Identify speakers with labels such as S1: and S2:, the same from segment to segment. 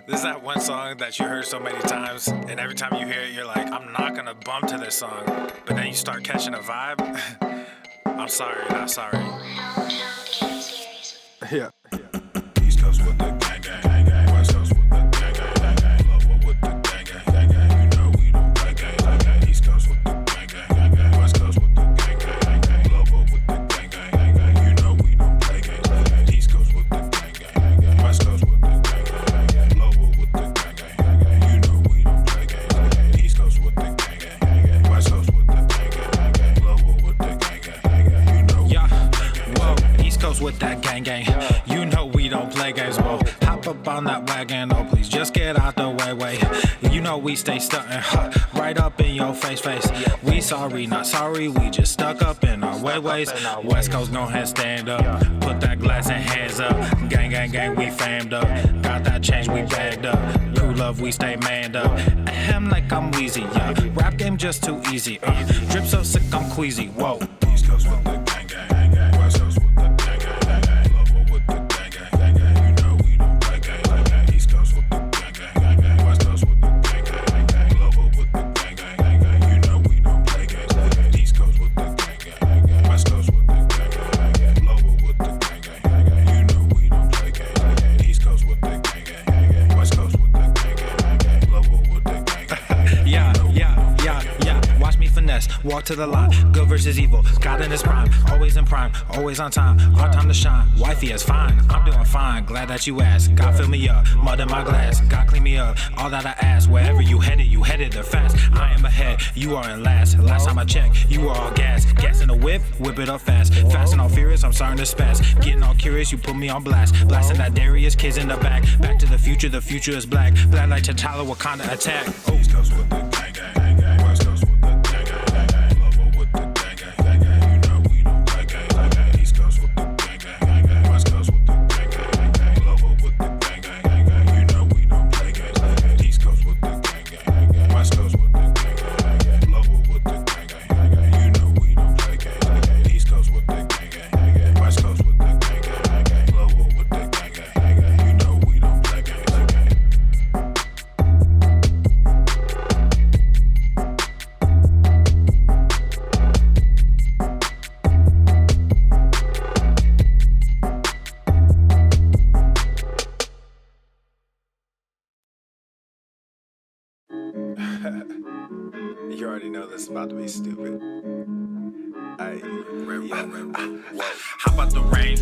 S1: This is that one song that you heard so many times, and every time you hear it, you're like, I'm not gonna bump to this song. But then you start catching a vibe. I'm sorry, not sorry. Yeah. East Coast with the gang, gang, gang. West Coast with the gang, gang, gang. Global with the gang, gang, gang. You know we don't play gang, gang. East Coast with the gang, gang, gang. West Coast with the gang, gang, gang. Global with the gang, gang, gang. You know we don't play gang, gang. East Coast with the gang, gang, gang. West Coast with the gang, gang, gang. Global with the gang, gang, gang. You know we don't play gang, gang. East Coast with the gang, gang, gang. West Coast with the gang, gang, gang. Global with the gang, gang, gang. You know we don't play gang, whoa. East Coast with that gang, gang. You know we don't play games, whoa. Hop up on that wagon, oh please just get out the way. You know we stay stuntin', right up in your face. We sorry, not sorry, we just stuck up in our ways. West Coast gon' head stand up, put that glass and hands up. Gang, gang, gang, we famed up. Got that change, we bagged up. Crew love, we stay manned up. Ahem like I'm wheezy, yeah. Rap game just too easy, drip so sick I'm queasy, whoa. East Coast with the gang, gang, gang. West Coast with the gang, gang, gang. Global with the gang, gang, gang. You know we don't play gang, gang. East Coast with the gang, gang, gang. West Coast with the gang, gang, gang. Global with the gang, gang, gang. You know we don't play gang, gang. East Coast with the gang, gang, gang. West Coast with the gang, gang, gang. Global with the gang, gang, gang. You know we don't play gang, gang. East Coast with the gang, gang, gang. West Coast with the gang, gang, gang. Global with the gang, gang. Yeah. Watch me finesse, walk to the line. Good versus evil, God in his prime. Always in prime, always on time. Our time to shine, wifey is fine. I'm doing fine, glad that you asked. God fill me up, mud in my glass. God clean me up, all that I ask. Wherever you headed there fast. I am ahead, you are in last. Last time I checked, you were all gas. Gas in the whip it up fast. Fast and all furious, I'm starting to spaz. Getting all curious, you put me on blast. Blasting that Darius, kids in the back. Back to the future is black. Black like T'Challa, Wakanda attack. East Coast with the gang, gang, gang. West Coast with the gang, gang, gang. Global with the gang, gang, gang. You know we don't play gang, gang. East Coast with the gang, gang, gang. West Coast with the gang, gang, gang. Global with the gang, gang, gang. You know we don't play gang, gang. East Coast with the gang, gang, gang. West Coast with the gang, gang, gang. Global with the gang, gang, gang. You know we don't play gang, gang. East Coast with the gang, gang, gang. West Coast with the gang, gang, gang. Global with the gang, gang, gang. You know we don't play gang, gang. You already know this is about to be stupid. How about the range?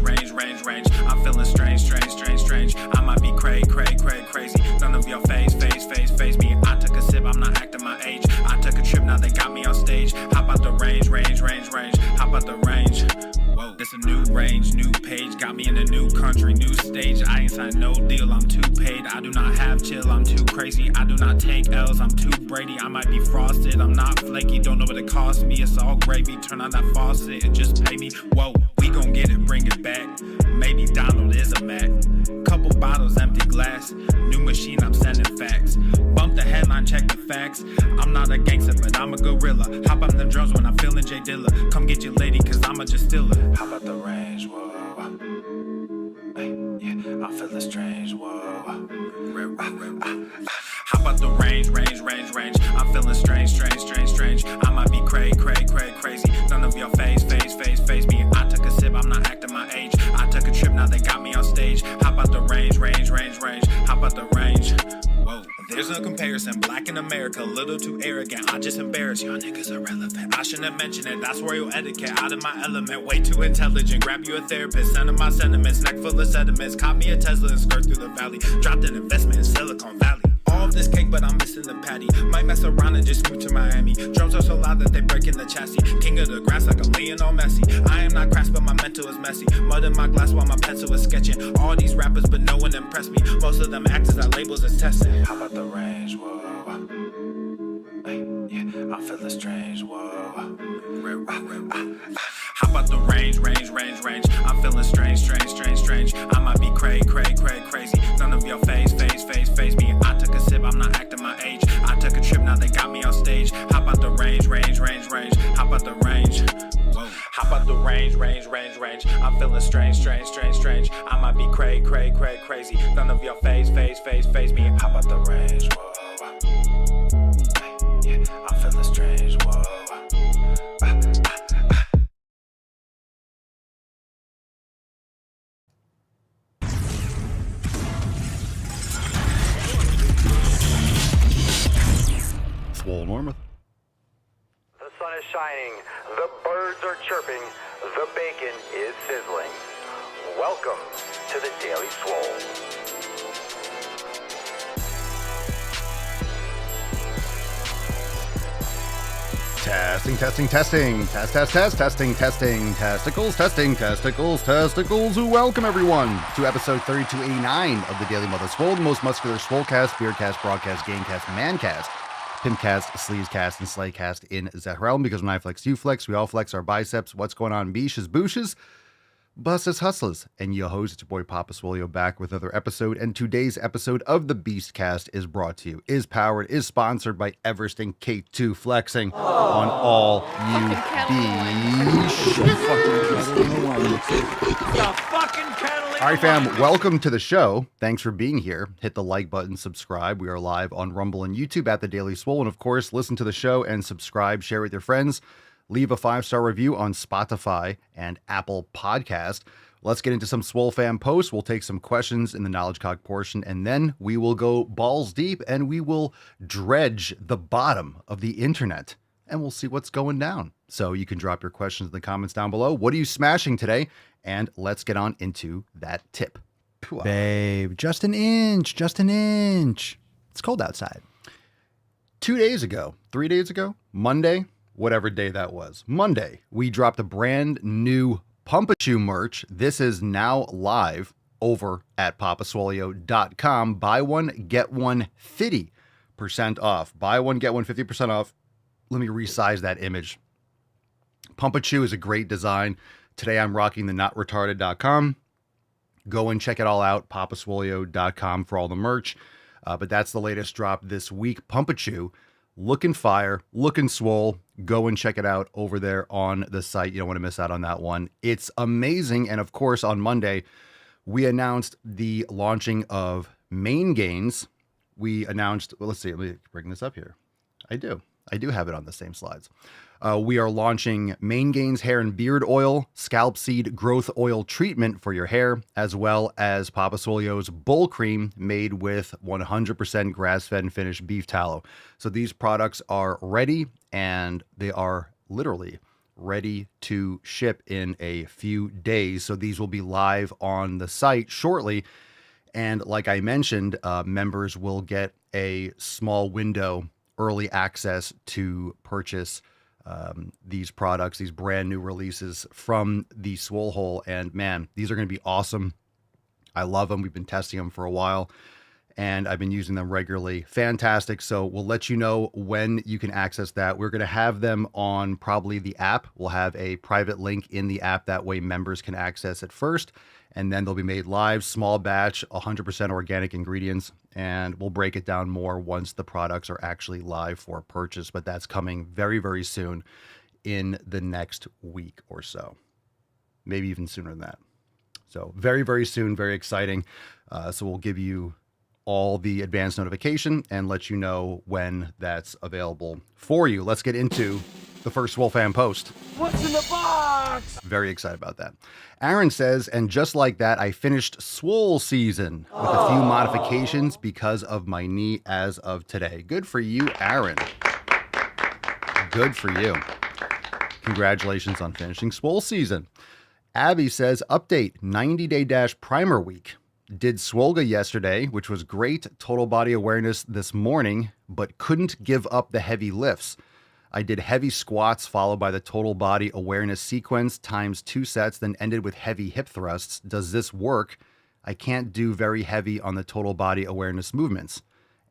S1: I'm feeling strange. I might be crazy. None of your face me. I took a sip, I'm not acting my age. I took a trip, now they got me on stage. How about the range? How about the range? Whoa, this a new range, new page. Got me in a new country, new stage. I ain't signed no deal, I'm too paid. I do not have chill, I'm too crazy. I do not take L's, I'm too Brady. I might be frosted, I'm not flaky. Don't know what it cost me, it's all gravy. Turn on that faucet and just pay me. Whoa, we gon' get it, bring it back. Maybe Donald is a Mac. Couple bottles, empty glass. New machine, I'm sending facts. Bump the headline, check the facts. I'm not a gangster, but I'm a gorilla. Hop on them drums when I'm feeling J Dilla. Come get your lady, cause I'm a just stiller. How about the range, whoa? Hey, yeah, I'm feeling strange, whoa. How about the range? I'm feeling strange. I might be crazy. None of your face me. I took a sip, I'm not acting my age. I took a trip, now they got me on stage. How about the range? How about the range? Whoa, there's no comparison. Black in America, a little too arrogant. I just embarrass y'all niggas irrelevant. I shouldn't mention it, that's royal etiquette. Out of my element, way too intelligent. Grab you a therapist, send him my sentiments. Neck full of sediments, caught me a Tesla and skirt through the valley. Dropped an investment in Silicon Valley. All of this cake, but I'm missing the patty. Might mess around and just move to Miami. Drums are so loud that they break in the chassis. King of the grass like I'm Lionel Messi. I am not crass, but my mental is messy. Mud in my glass while my pencil is sketching. All these rappers, but no one impressed me. Most of them actors that labels as testing. How about the range, whoa? Hey, yeah, I'm feeling strange, whoa. How about the range? I'm feeling strange. I might be crazy. None of your face me. I took a sip, I'm not acting my age. I took a trip, now they got me on stage. How about the range? How about the range? Whoa. How about the range?
S2: range. I'm feeling strange. I might be crazy. None of your phase me. How about the range? Whoa. Yeah, I'm feeling strange. Whoa.
S3: Swole Norma.
S4: The sun is shining, the birds are chirping, the bacon is sizzling. Welcome to the Daily Swole.
S3: Testing. Testicles. Welcome everyone to episode 3289 of the Daily Mother Swole, the most muscular Swolecast, Beardcast, Broadcast, Gamecast, Mancast, Pimpcast, Sleazecast, and Slaycast in that realm. Because when I flex, you flex. We all flex our biceps. What's going on, beaches, booshes, busses, hustlers, and your host, it's your boy Papa Swole, back with another episode. And today's episode of the Beastcast is brought to you, is powered, is sponsored by Everesting K2 Flexing on all you All right, fam, welcome to the show. Thanks for being here. Hit the like button, subscribe. We are live on Rumble and YouTube at the Daily Swole. And of course, listen to the show and subscribe, share with your friends. Leave a 5-star review on Spotify and Apple Podcast. Let's get into some Swole fan posts. We'll take some questions in the Knowledge Cog portion, and then we will go balls deep and we will dredge the bottom of the internet and we'll see what's going down. So you can drop your questions in the comments down below. What are you smashing today? And let's get on into that tip.
S5: Babe, just an inch. It's cold outside.
S3: 3 days ago, Monday, whatever day that was. Monday, we dropped a brand new Pumpachoo merch. This is now live over at papaswolio.com. Buy one, get one 50% off. Buy one, get one 50% off. Let me resize that image. Pumpachoo is a great design. Today I'm rocking the notretarded.com. Go and check it all out, papaswolio.com for all the merch. But that's the latest drop this week. Pumpachoo. Looking fire, looking swole. Go and check it out over there on the site. You don't want to miss out on that one. It's amazing. And of course, on Monday, we announced the launching of Main Gains. We announced, well, let's see, let me bring this up here. I do have it on the same slides. We are launching Main Gains Hair and Beard Oil, Scalp Seed Growth Oil Treatment for your hair, as well as Papa Swolio's Bull Cream made with 100% grass-fed and finished beef tallow. So these products are ready, and they are literally ready to ship in a few days. So these will be live on the site shortly. And like I mentioned, members will get a small window, early access to purchase these products, these brand new releases from the Swole Hole. And man, these are going to be awesome. I love them. We've been testing them for a while and I've been using them regularly. Fantastic. So we'll let you know when you can access that. We're going to have them on probably the app. We'll have a private link in the app. That way members can access it first, and then they'll be made live, small batch, 100% organic ingredients. And we'll break it down more once the products are actually live for purchase. But that's coming very, very soon in the next week or so. Maybe even sooner than that. So very, very soon, very exciting. So we'll give you all the advanced notification and let you know when that's available for you. Let's get into the first Swole fan post.
S2: What's in the box?
S3: Very excited about that. Aaron says, and just like that, I finished Swole season with a few modifications because of my knee as of today. Good for you, Aaron. Good for you. Congratulations on finishing Swole season. Abby says, update 90-day dash primer week. Did Swolga yesterday, which was great total body awareness this morning, but couldn't give up the heavy lifts. I did heavy squats followed by the total body awareness sequence times 2 sets, then ended with heavy hip thrusts. Does this work? I can't do very heavy on the total body awareness movements.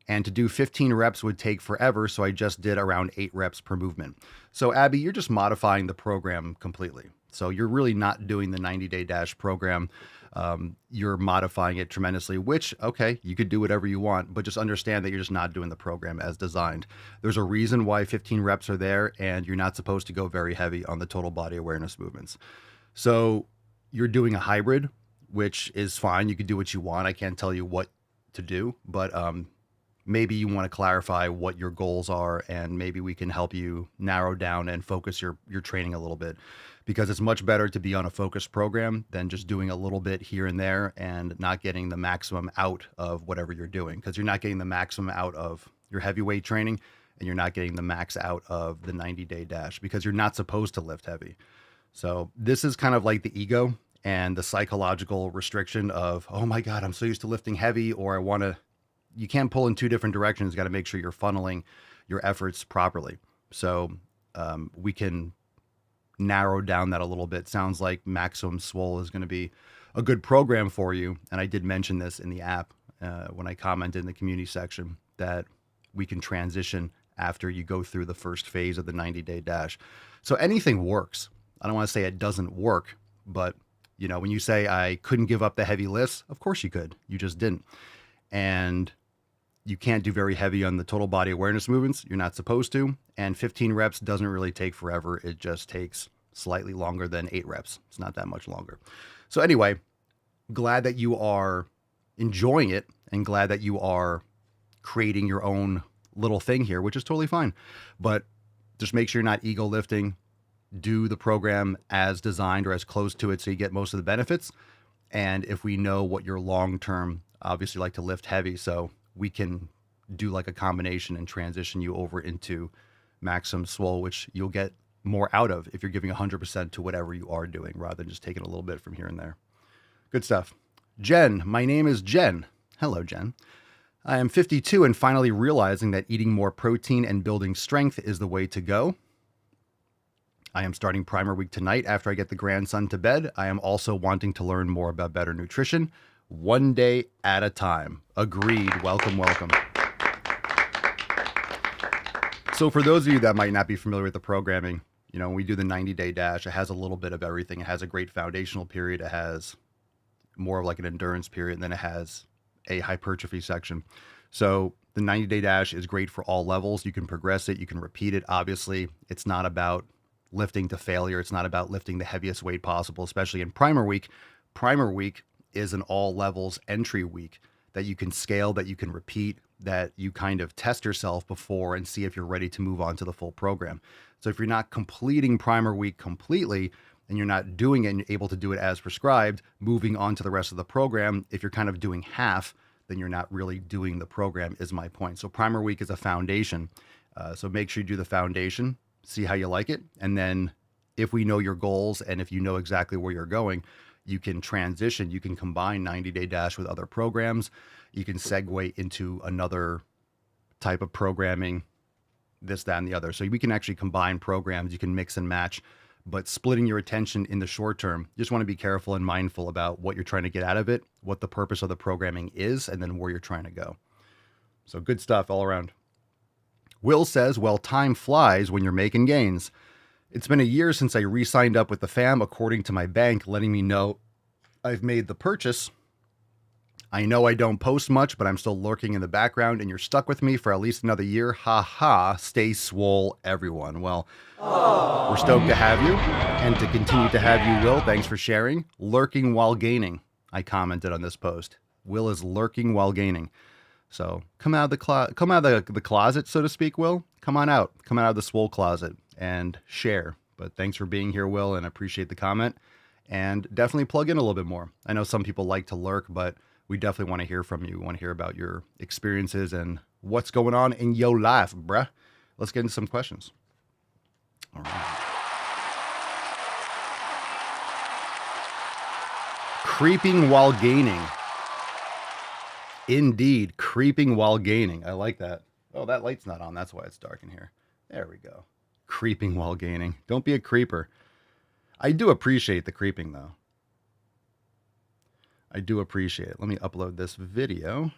S3: And to do 15 reps would take forever, so I just did around 8 reps per movement. So Abby, you're just modifying the program completely. So you're really not doing the 90-day dash program. You're modifying it tremendously, which, okay, you could do whatever you want, but just understand that you're just not doing the program as designed. There's a reason why 15 reps are there, and you're not supposed to go very heavy on the total body awareness movements. So you're doing a hybrid, which is fine. You can do what you want. I can't tell you what to do, but maybe you want to clarify what your goals are, and maybe we can help you narrow down and focus your training a little bit, because it's much better to be on a focused program than just doing a little bit here and there and not getting the maximum out of whatever you're doing, because you're not getting the maximum out of your heavyweight training and you're not getting the max out of the 90-day dash because you're not supposed to lift heavy. So this is kind of like the ego and the psychological restriction of, oh my God, I'm so used to lifting heavy, or I want to. You can't pull in two different directions. Got to make sure you're funneling your efforts properly. So we can narrow down that a little bit. Sounds like Maximum Swole is going to be a good program for you. And I did mention this in the app when I commented in the community section that we can transition after you go through the first phase of the 90-day dash. So anything works. I don't want to say it doesn't work, but you know, when you say I couldn't give up the heavy lifts, of course you could. You just didn't. And you can't do very heavy on the total body awareness movements. You're not supposed to. And 15 reps doesn't really take forever. It just takes slightly longer than 8 reps. It's not that much longer. So anyway, glad that you are enjoying it and glad that you are creating your own little thing here, which is totally fine. But just make sure you're not ego lifting. Do the program as designed or as close to it so you get most of the benefits. And if we know what your long-term, obviously like to lift heavy, so we can do like a combination and transition you over into Maximum Swole, which you'll get more out of if you're giving 100% to whatever you are doing rather than just taking a little bit from here and there. Good stuff. Jen, my name is Jen. Hello, Jen. I am 52 and finally realizing that eating more protein and building strength is the way to go. I am starting primer week tonight after I get the grandson to bed. I am also wanting to learn more about better nutrition, one day at a time. Agreed. Welcome, welcome. So for those of you that might not be familiar with the programming, you know, when we do the 90-day dash, it has a little bit of everything. It has a great foundational period. It has more of like an endurance period, and then it has a hypertrophy section. So the 90-day dash is great for all levels. You can progress it. You can repeat it. Obviously, it's not about lifting to failure. It's not about lifting the heaviest weight possible, especially in primer week. Primer week is an all levels entry week that you can scale, that you can repeat, that you kind of test yourself before and see if you're ready to move on to the full program. So if you're not completing primer week completely and you're not doing it and you're able to do it as prescribed, moving on to the rest of the program, if you're kind of doing half, then you're not really doing the program, is my point. So primer week is a foundation. So make sure you do the foundation, see how you like it. And then if we know your goals and if you know exactly where you're going, you can transition. You can combine 90-day dash with other programs. You can segue into another type of programming, this, that, and the other. So we can actually combine programs. You can mix and match, but splitting your attention in the short term, you just want to be careful and mindful about what you're trying to get out of it, what the purpose of the programming is, and then where you're trying to go. So good stuff all around. Will says, well, time flies when you're making gains. It's been a year since I re-signed up with the fam, according to my bank, letting me know I've made the purchase. I know I don't post much, but I'm still lurking in the background, and you're stuck with me for at least another year. Ha ha. Stay swole, everyone. Well, we're stoked to have you and to continue to have you, Will. Thanks for sharing. Lurking while gaining. I commented on this post. Will is lurking while gaining. So come out of the closet, so to speak, Will. Come on out. Come out of the swole closet and share. But thanks for being here, Will, and I appreciate the comment. And definitely plug in a little bit more. I know some people like to lurk, but we definitely want to hear from you. We want to hear about your experiences and what's going on in your life, bruh. Let's get into some questions. All right. Creeping while gaining. Indeed, creeping while gaining. I like that. Oh, that light's not on. That's why it's dark in here. There we go. Creeping while gaining. Don't be a creeper. I do appreciate the creeping, though. I do appreciate it. Let me upload this video.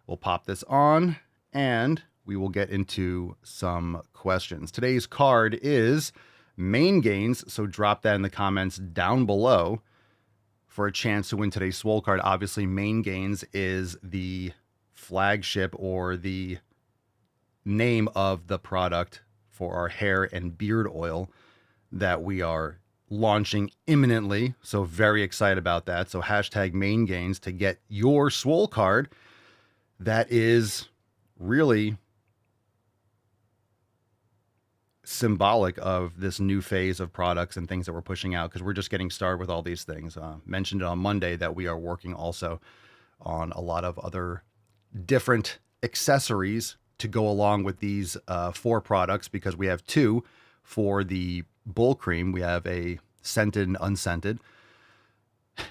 S3: We'll pop this on, and we will get into some questions. Today's card is main gains, so drop that in the comments down below for a chance to win today's Swole card. Obviously, main gains is the flagship or the name of the product for our hair and beard oil that we are launching imminently. So very excited about that. So hashtag main gains to get your Swole card. That is really symbolic of this new phase of products and things that we're pushing out, because we're just getting started with all these things. Mentioned it on Monday that we are working also on a lot of other different accessories to go along with these 4 products, because we have 2 for the bull cream. We have a scented and unscented,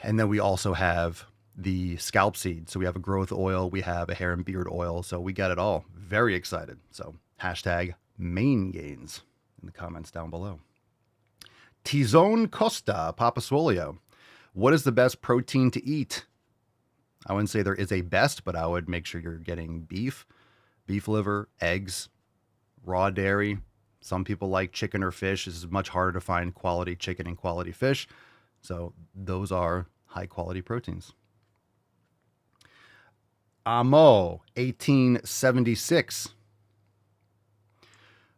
S3: and then we also have the scalp seed. So we have a growth oil, we have a hair and beard oil. So we got it all. Very excited. So hashtag main gains in the comments down below. Tizone Costa, Papa Swolio. What is the best protein to eat? I wouldn't say there is a best, but I would make sure you're getting beef liver, eggs, raw dairy. Some people like chicken or fish. It's much harder to find quality chicken and quality fish. So those are high quality proteins. Amo, 1876.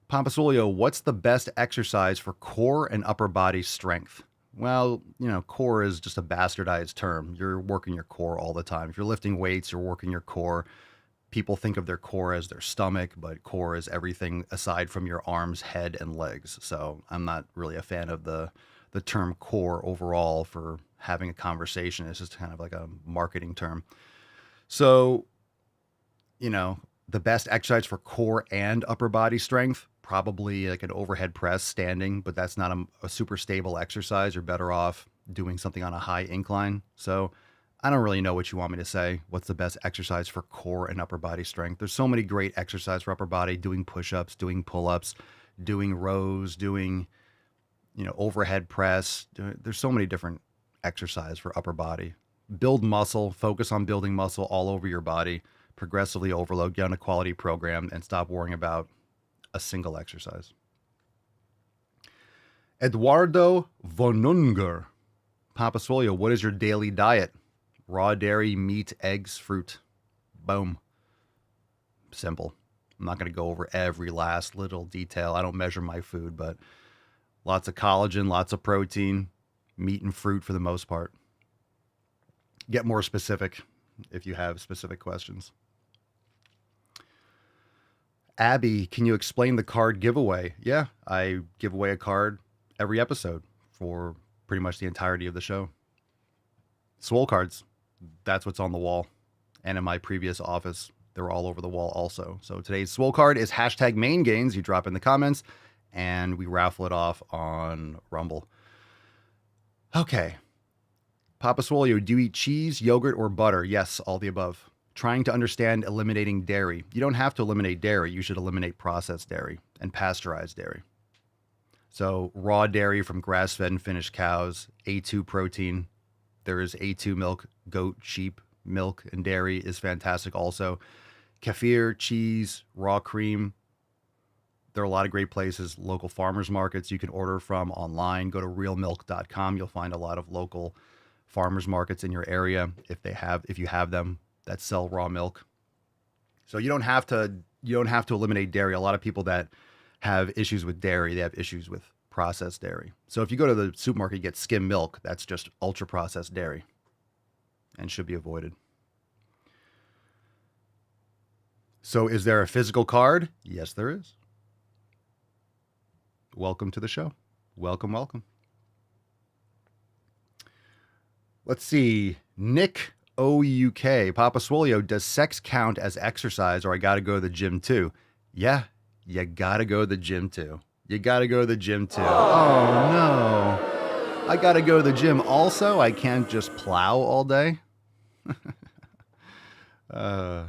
S3: Pompasolio, what's the best exercise for core and upper body strength? Well, core is just a bastardized term. You're working your core all the time. If you're lifting weights, you're working your core. People think of their core as their stomach, but core is everything aside from your arms, head, and legs. So I'm not really a fan of the term core overall for having a conversation. It's just kind of like a marketing term. So, the best exercise for core and upper body strength, probably like an overhead press standing, but that's not a super stable exercise. You're better off doing something on a high incline. So I don't really know what you want me to say. What's the best exercise for core and upper body strength? There's so many great exercises for upper body, doing push-ups, doing pull-ups, doing rows, doing, overhead press. There's so many different exercises for upper body. Build muscle, focus on building muscle all over your body, progressively overload, get on a quality program, and stop worrying about a single exercise. Eduardo Vonunger. Papa Swolio, what is your daily diet? Raw dairy, meat, eggs, fruit. Boom. Simple. I'm not going to go over every last little detail. I don't measure my food, but lots of collagen, lots of protein, meat and fruit for the most part. Get more specific if you have specific questions. Abby, can you explain the card giveaway? Yeah, I give away a card every episode for pretty much the entirety of the show. Swole cards. That's what's on the wall. And in my previous office, they were all over the wall also. So today's Swole card is hashtag main gains. You drop in the comments and we raffle it off on Rumble. Okay. Papa Swolio, do you eat cheese, yogurt, or butter? Yes, all the above. Trying to understand eliminating dairy. You don't have to eliminate dairy. You should eliminate processed dairy and pasteurized dairy. So raw dairy from grass-fed and finished cows, A2 protein. There is A2 milk, goat, sheep milk, and dairy is fantastic also. Kefir, cheese, raw cream. There are a lot of great places, local farmers markets you can order from online. Go to realmilk.com. You'll find a lot of local farmers markets in your area if you have them that sell raw milk. So you don't have to eliminate dairy. A lot of people that have issues with dairy, they have issues with processed dairy. So if you go to the supermarket, you get skim milk, that's just ultra processed dairy and should be avoided. So is there a physical card? Yes, there is. Welcome to the show. Welcome, welcome. Let's see. Nick OUK. Papa Swolio, does sex count as exercise, or I got to go to the gym too? Yeah, you got to go to the gym too. You got to go to the gym too. Oh, no. I got to go to the gym also? I can't just plow all day? Does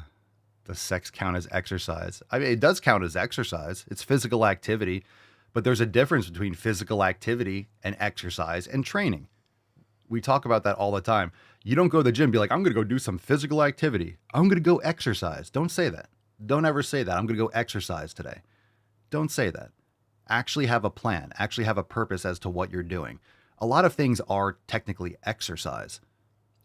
S3: sex count as exercise? I mean, it does count as exercise. It's physical activity, but there's a difference between physical activity and exercise and training. We talk about that all the time. You don't go to the gym and be like, I'm going to go do some physical activity. I'm going to go exercise. Don't say that. Don't ever say that. I'm going to go exercise today. Don't say that. Actually have a plan. Actually have a purpose as to what you're doing. A lot of things are technically exercise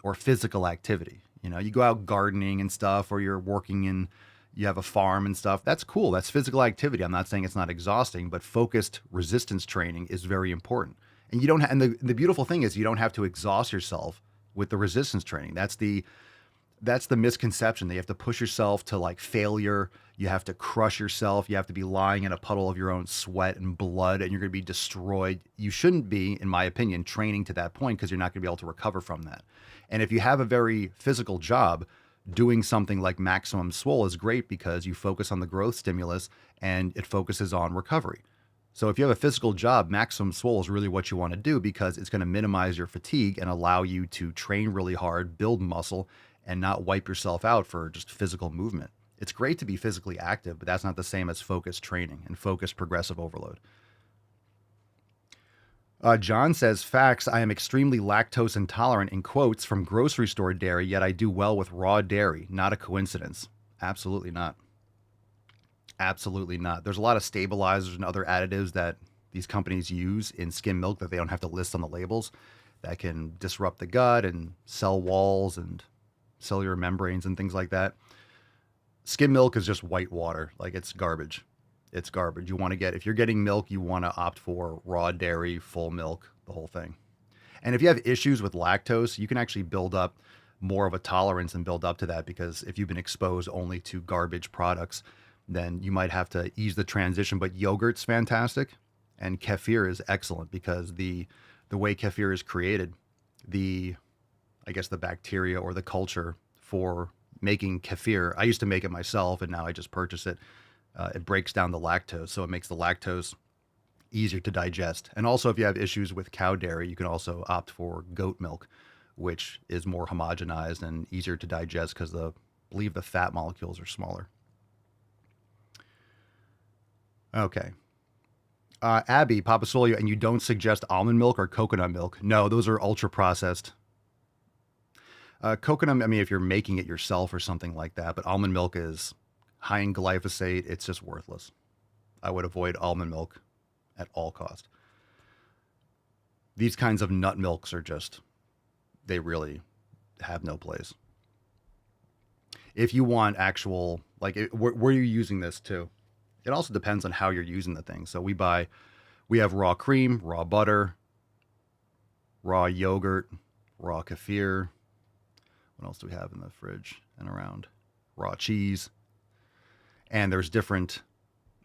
S3: or physical activity. You go out gardening and stuff, or you're working in, you have a farm and stuff. That's cool. That's physical activity. I'm not saying it's not exhausting, but focused resistance training is very important. And you don't, and the beautiful thing is you don't have to exhaust yourself with the resistance training. That's the misconception that you have to push yourself to like failure. You have to crush yourself. You have to be lying in a puddle of your own sweat and blood and you're going to be destroyed. You shouldn't be, in my opinion, training to that point because you're not going to be able to recover from that. And if you have a very physical job, doing something like maximum swole is great because you focus on the growth stimulus and it focuses on recovery. So if you have a physical job, maximum swole is really what you want to do because it's going to minimize your fatigue and allow you to train really hard, build muscle, and not wipe yourself out for just physical movement. It's great to be physically active, but that's not the same as focused training and focused progressive overload. John says, facts, I am extremely lactose intolerant in quotes from grocery store dairy, yet I do well with raw dairy. Not a coincidence. Absolutely not. Absolutely not. There's a lot of stabilizers and other additives that these companies use in skim milk that they don't have to list on the labels that can disrupt the gut and cell walls and cellular membranes and things like that. Skim milk is just white water. Like it's garbage. It's garbage. You want to get, if you're getting milk, you want to opt for raw dairy, full milk, the whole thing. And if you have issues with lactose, you can actually build up more of a tolerance and build up to that because if you've been exposed only to garbage products, then you might have to ease the transition. But yogurt's fantastic and kefir is excellent because the way kefir is created, I guess the bacteria or the culture for making kefir, I used to make it myself and now I just purchase it. It breaks down the lactose, so it makes the lactose easier to digest. And also if you have issues with cow dairy, you can also opt for goat milk, which is more homogenized and easier to digest because I believe the fat molecules are smaller. Okay. Abby, Papasolio, and you don't suggest almond milk or coconut milk? No, those are ultra processed. Coconut, I mean, if you're making it yourself or something like that, but almond milk is high in glyphosate. It's just worthless. I would avoid almond milk at all cost. These kinds of nut milks are just, they really have no place. If you want actual, like, where are you using this to? It also depends on how you're using the thing. So we have raw cream, raw butter, raw yogurt, raw kefir. What else do we have in the fridge and around? Raw cheese. And there's different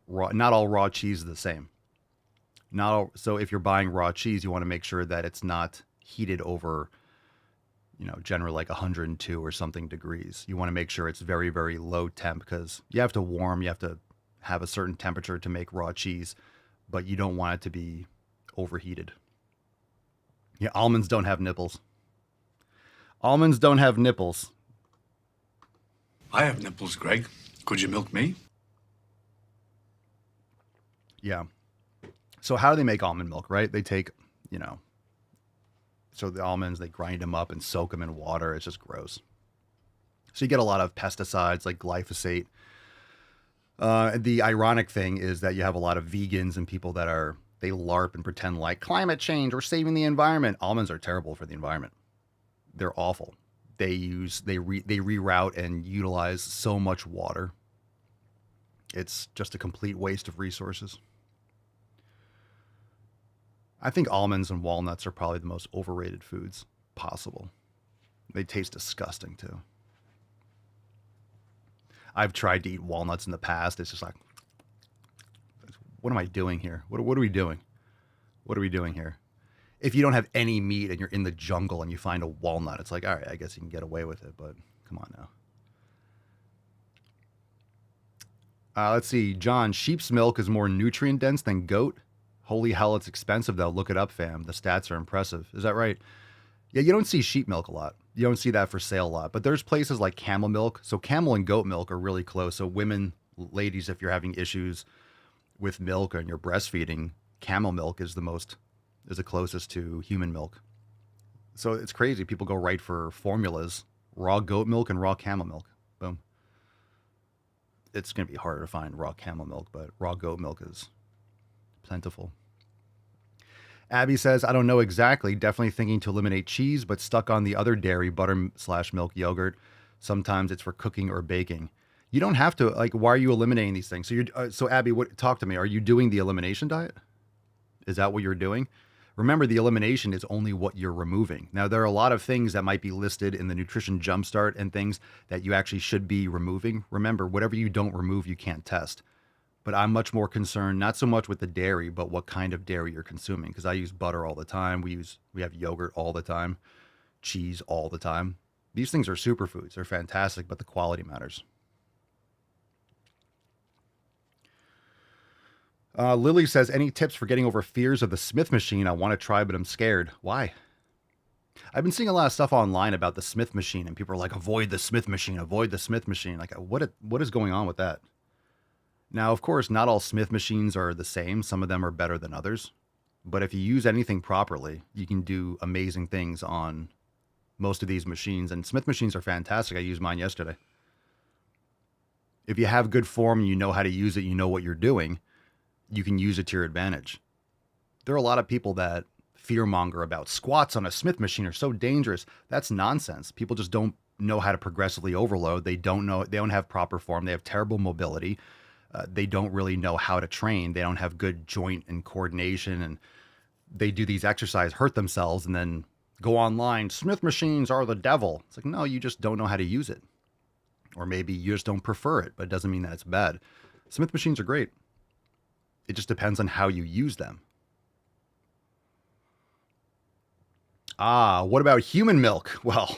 S3: raw, not all raw cheese is the same. So if you're buying raw cheese, you want to make sure that it's not heated over, generally like 102 or something degrees. You want to make sure it's very, very low temp because you have to have a certain temperature to make raw cheese, but you don't want it to be overheated. Yeah, almonds don't have nipples. Almonds don't have nipples.
S6: I have nipples, Greg. Could you milk me?
S3: Yeah. So how do they make almond milk, right? They take, so the almonds, they grind them up and soak them in water. It's just gross. So you get a lot of pesticides like glyphosate. The ironic thing is that you have a lot of vegans and people that they LARP and pretend like climate change, we're saving the environment. Almonds are terrible for the environment. They're awful. They reroute and utilize so much water. It's just a complete waste of resources. I think almonds and walnuts are probably the most overrated foods possible. They taste disgusting too. I've tried to eat walnuts in the past. It's just like, what am I doing here? What are we doing? What are we doing here? If you don't have any meat and you're in the jungle and you find a walnut, it's like, all right, I guess you can get away with it, but come on now. Let's see. John, sheep's milk is more nutrient dense than goat. Holy hell, it's expensive though. Look it up, fam. The stats are impressive. Is that right? Yeah, you don't see sheep milk a lot. You don't see that for sale a lot. But there's places like camel milk. So camel and goat milk are really close. So women, ladies, if you're having issues with milk and you're breastfeeding, camel milk is the closest to human milk. So it's crazy. People go right for formulas, raw goat milk and raw camel milk. Boom. It's going to be harder to find raw camel milk, but raw goat milk is plentiful. Abby says, I don't know exactly. Definitely thinking to eliminate cheese, but stuck on the other dairy, butter/milk, yogurt. Sometimes it's for cooking or baking. You don't have to, like, why are you eliminating these things? So Abby, talk to me. Are you doing the elimination diet? Is that what you're doing? Remember, the elimination is only what you're removing. Now, there are a lot of things that might be listed in the nutrition jumpstart and things that you actually should be removing. Remember, whatever you don't remove, you can't test. But I'm much more concerned, not so much with the dairy, but what kind of dairy you're consuming. Because I use butter all the time. We have yogurt all the time, cheese all the time. These things are superfoods. They're fantastic, but the quality matters. Lily says, any tips for getting over fears of the Smith machine? I want to try, but I'm scared. Why? I've been seeing a lot of stuff online about the Smith machine, and people are like, avoid the Smith machine, avoid the Smith machine. Like, what is going on with that? Now, of course, not all Smith machines are the same. Some of them are better than others. But if you use anything properly, you can do amazing things on most of these machines. And Smith machines are fantastic. I used mine yesterday. If you have good form and you know how to use it, you know what you're doing, you can use it to your advantage. There are a lot of people that fearmonger about squats on a Smith machine are so dangerous. That's nonsense. People just don't know how to progressively overload. They don't have proper form. They have terrible mobility. They don't really know how to train. They don't have good joint and coordination, and they do these exercises, hurt themselves, and then go online. Smith machines are the devil. It's like, no, you just don't know how to use it. Or maybe you just don't prefer it, but it doesn't mean that it's bad. Smith machines are great. It just depends on how you use them. What about human milk? Well,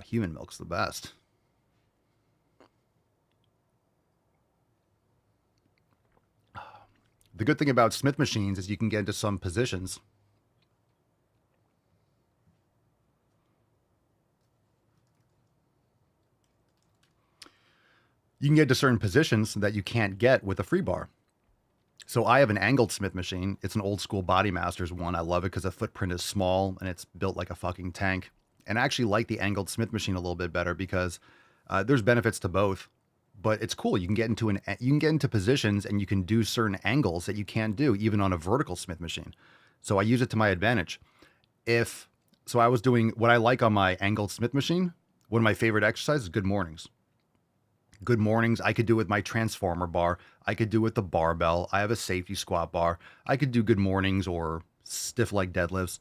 S3: human milk's the best. The good thing about Smith machines is you can get into some positions. You can get to certain positions that you can't get with a free bar. So I have an angled Smith machine. It's an old school Body Masters one. I love it because the footprint is small and it's built like a fucking tank. And I actually like the angled Smith machine a little bit better because there's benefits to both. But it's cool. You can get into positions and you can do certain angles that you can't do even on a vertical Smith machine. So I use it to my advantage. I was doing what I like on my angled Smith machine. One of my favorite exercises is good mornings. Good mornings, I could do with my transformer bar. I could do with the barbell. I have a safety squat bar. I could do good mornings or stiff leg deadlifts.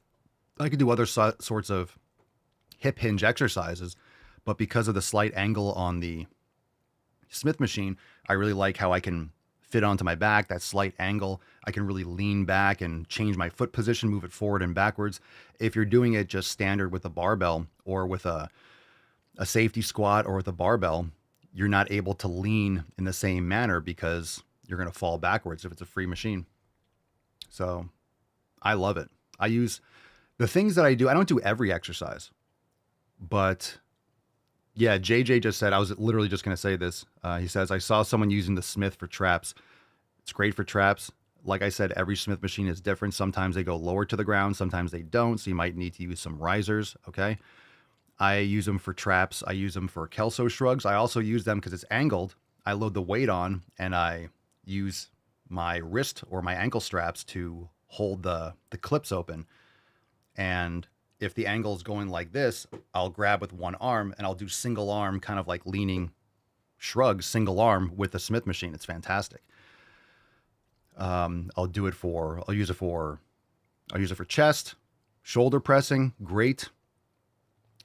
S3: I could do other sorts of hip hinge exercises. But because of the slight angle on the Smith machine, I really like how I can fit onto my back, that slight angle. I can really lean back and change my foot position, move it forward and backwards. If you're doing it just standard with a barbell or with a safety squat or with a barbell, you're not able to lean in the same manner because you're going to fall backwards if it's a free machine. So I love it. I use the things that I do. I don't do every exercise, but yeah, JJ just said, I was literally just going to say this. He says, I saw someone using the Smith for traps. It's great for traps. Like I said, every Smith machine is different. Sometimes they go lower to the ground. Sometimes they don't. So you might need to use some risers. Okay. I use them for traps. I use them for Kelso shrugs. I also use them because it's angled. I load the weight on and I use my wrist or my ankle straps to hold the clips open. And if the angle is going like this, I'll grab with one arm and I'll do single arm, kind of like leaning shrugs, single arm with the Smith machine. It's fantastic. I'll use it for chest, shoulder pressing. Great.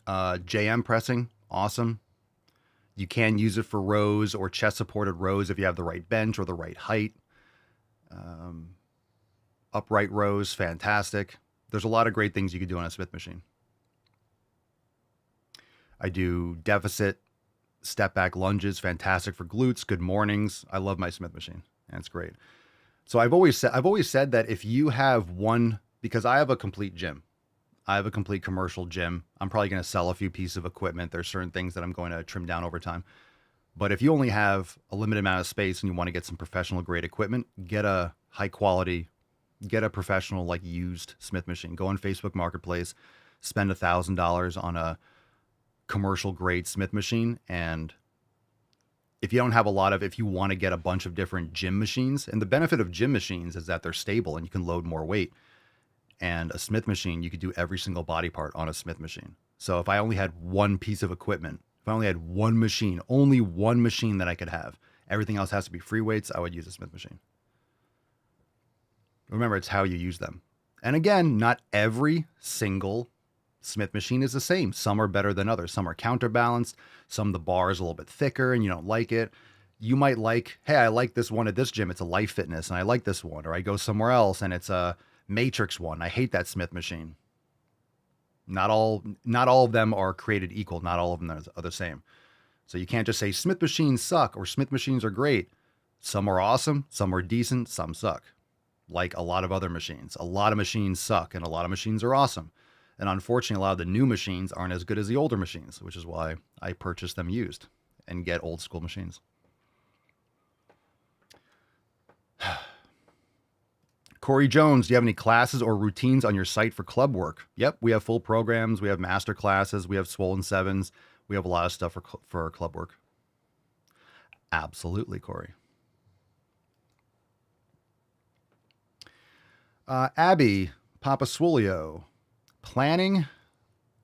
S3: JM pressing, awesome. You can use it for rows or chest supported rows if you have the right bench or the right height. Upright rows, fantastic. There's a lot of great things you could do on a Smith machine. I do deficit step back lunges, fantastic for glutes, good mornings. I love my Smith machine. That's great. So I've always said that if you have one, because I have a complete gym. I have a complete commercial gym. I'm probably going to sell a few pieces of equipment. There's certain things that I'm going to trim down over time. But if you only have a limited amount of space and you want to get some professional grade equipment, get a high quality, get a professional like used Smith machine. Go on Facebook Marketplace, spend $1,000 on a commercial grade Smith machine. And if you don't have if you want to get a bunch of different gym machines, and the benefit of gym machines is that they're stable and you can load more weight. And a Smith machine, you could do every single body part on a Smith machine. So if I only had one piece of equipment, if I only had only one machine that I could have, everything else has to be free weights, I would use a Smith machine. Remember, it's how you use them. And again, not every single Smith machine is the same. Some are better than others. Some are counterbalanced. Some the bar is a little bit thicker and you don't like it. You might like, hey, I like this one at this gym. It's a Life Fitness and I like this one. Or I go somewhere else and it's a Matrix one. I hate that Smith machine. Not all of them are created equal. Not all of them are the same. So you can't just say Smith machines suck or Smith machines are great. Some are awesome. Some are decent. Some suck. Like a lot of other machines. A lot of machines suck and a lot of machines are awesome. And unfortunately, a lot of the new machines aren't as good as the older machines, which is why I purchase them used and get old school machines. Corey Jones, do you have any classes or routines on your site for club work? Yep, we have full programs. We have master classes. We have Swollen Sevens. We have a lot of stuff for our club work. Absolutely, Corey. Abby Papaswolio, planning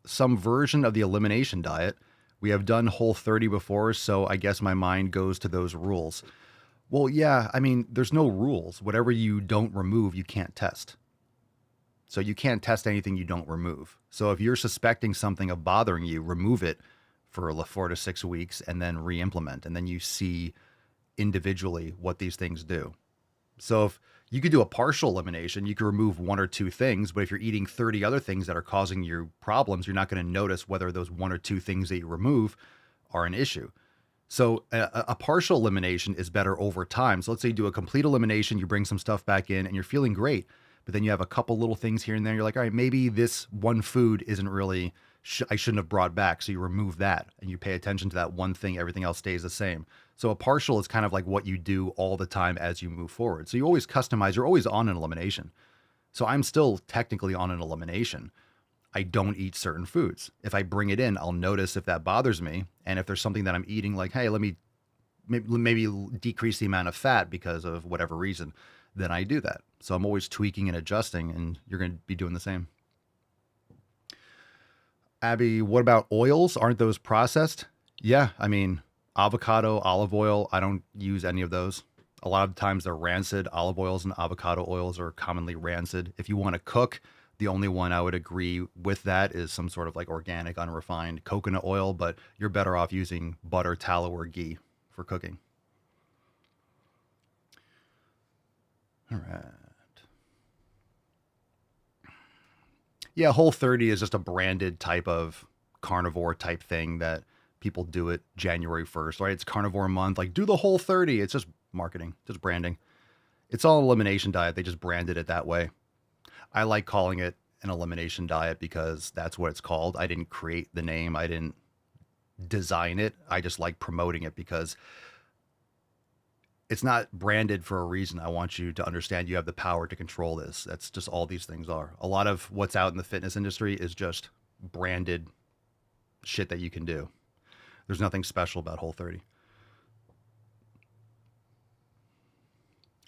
S3: some version of the elimination diet. We have done Whole30 before, so I guess my mind goes to those rules. Well, yeah, I mean, there's no rules. Whatever you don't remove, you can't test. So you can't test anything you don't remove. So if you're suspecting something of bothering you, remove it for 4 to 6 weeks and then re-implement. And then you see individually what these things do. So if you could do a partial elimination, you could remove 1 or 2 things, but if you're eating 30 other things that are causing you problems, you're not going to notice whether those 1 or 2 things that you remove are an issue. So a partial elimination is better over time. So let's say you do a complete elimination, you bring some stuff back in and you're feeling great, but then you have a couple little things here and there. You're like, all right, maybe this one food isn't really, I shouldn't have brought back. So you remove that and you pay attention to that one thing. Everything else stays the same. So a partial is kind of like what you do all the time as you move forward. So you always customize, you're always on an elimination. So I'm still technically on an elimination. I don't eat certain foods. If I bring it in, I'll notice if that bothers me. And if there's something that I'm eating, like, hey, let me maybe decrease the amount of fat because of whatever reason, then I do that. So I'm always tweaking and adjusting, and you're going to be doing the same. Abby, what about oils? Aren't those processed? Yeah, I mean, avocado, olive oil, I don't use any of those. A lot of times they're rancid. Olive oils and avocado oils are commonly rancid. If you want to cook, the only one I would agree with that is some sort of like organic, unrefined coconut oil, but you're better off using butter, tallow, or ghee for cooking. All right. Yeah, Whole30 is just a branded type of carnivore type thing that people do it January 1st, right? It's carnivore month, like do the Whole30. It's just marketing, just branding. It's all elimination diet. They just branded it that way. I like calling it an elimination diet because that's what it's called. I didn't create the name. I didn't design it. I just like promoting it because it's not branded for a reason. I want you to understand you have the power to control this. That's just all these things are. A lot of what's out in the fitness industry is just branded shit that you can do. There's nothing special about Whole30.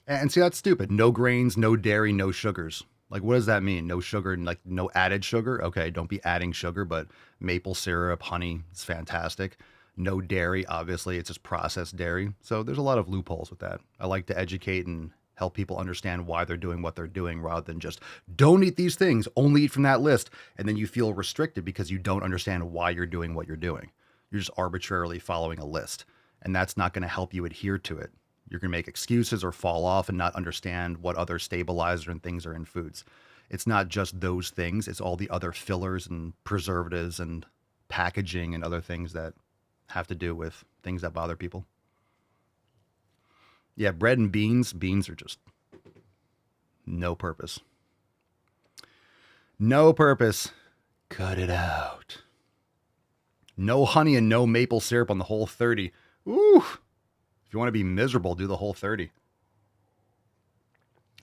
S3: And see, that's stupid. No grains, no dairy, no sugars. Like, what does that mean? No sugar, like no added sugar? Okay, don't be adding sugar, but maple syrup, honey, it's fantastic. No dairy, obviously, it's just processed dairy. So there's a lot of loopholes with that. I like to educate and help people understand why they're doing what they're doing rather than just don't eat these things, only eat from that list. And then you feel restricted because you don't understand why you're doing what you're doing. You're just arbitrarily following a list. And that's not going to help you adhere to it. You're going to make excuses or fall off and not understand what other stabilizer and things are in foods. It's not just those things. It's all the other fillers and preservatives and packaging and other things that have to do with things that bother people. Yeah, bread and beans. Beans are just no purpose. No purpose. Cut it out. No honey and no maple syrup on the Whole30. Ooh. If you want to be miserable, do the Whole30.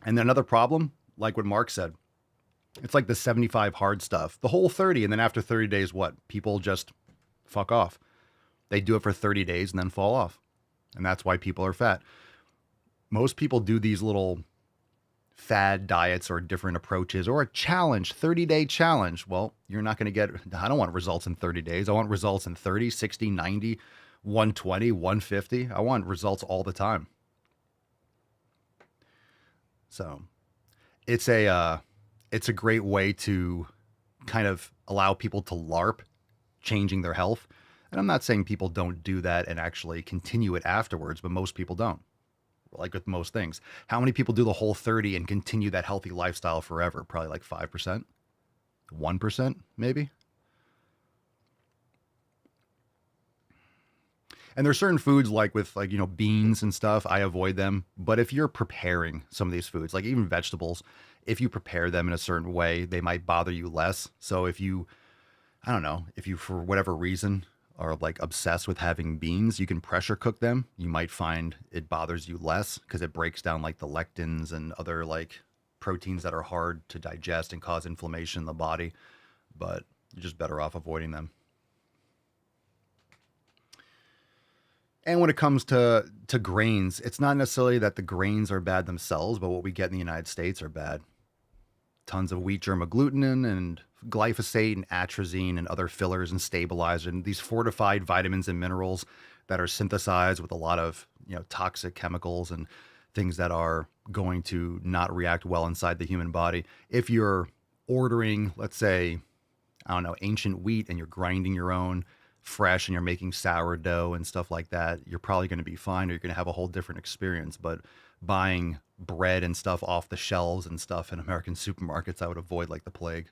S3: And then another problem, like what Mark said, it's like the 75 hard stuff, the Whole30. And then after 30 days, what? People just fuck off. They do it for 30 days and then fall off. And that's why people are fat. Most people do these little fad diets or different approaches or a challenge, 30-day challenge. Well, you're not going to get, I don't want results in 30 days. I want results in 30, 60, 90, 120, 150. I want results all the time. So it's it's a great way to kind of allow people to LARP changing their health. And I'm not saying people don't do that and actually continue it afterwards, but most people don't. Like with most things. How many people do the whole 30 and continue that healthy lifestyle forever? Probably like 5%, 1% maybe. And there's certain foods like with like, beans and stuff, I avoid them. But if you're preparing some of these foods, like even vegetables, if you prepare them in a certain way, they might bother you less. So if you, I don't know, if you for whatever reason are like obsessed with having beans, you can pressure cook them. You might find it bothers you less because it breaks down like the lectins and other like proteins that are hard to digest and cause inflammation in the body. But you're just better off avoiding them. And when it comes to grains, it's not necessarily that the grains are bad themselves, but what we get in the United States are bad. Tons of wheat germ agglutinin and glyphosate and atrazine and other fillers and stabilizers and these fortified vitamins and minerals that are synthesized with a lot of toxic chemicals and things that are going to not react well inside the human body. If you're ordering, let's say, I don't know, ancient wheat and you're grinding your own fresh and you're making sourdough and stuff like that, you're probably going to be fine, or you're going to have a whole different experience. But buying bread and stuff off the shelves and stuff in American supermarkets, I would avoid like the plague.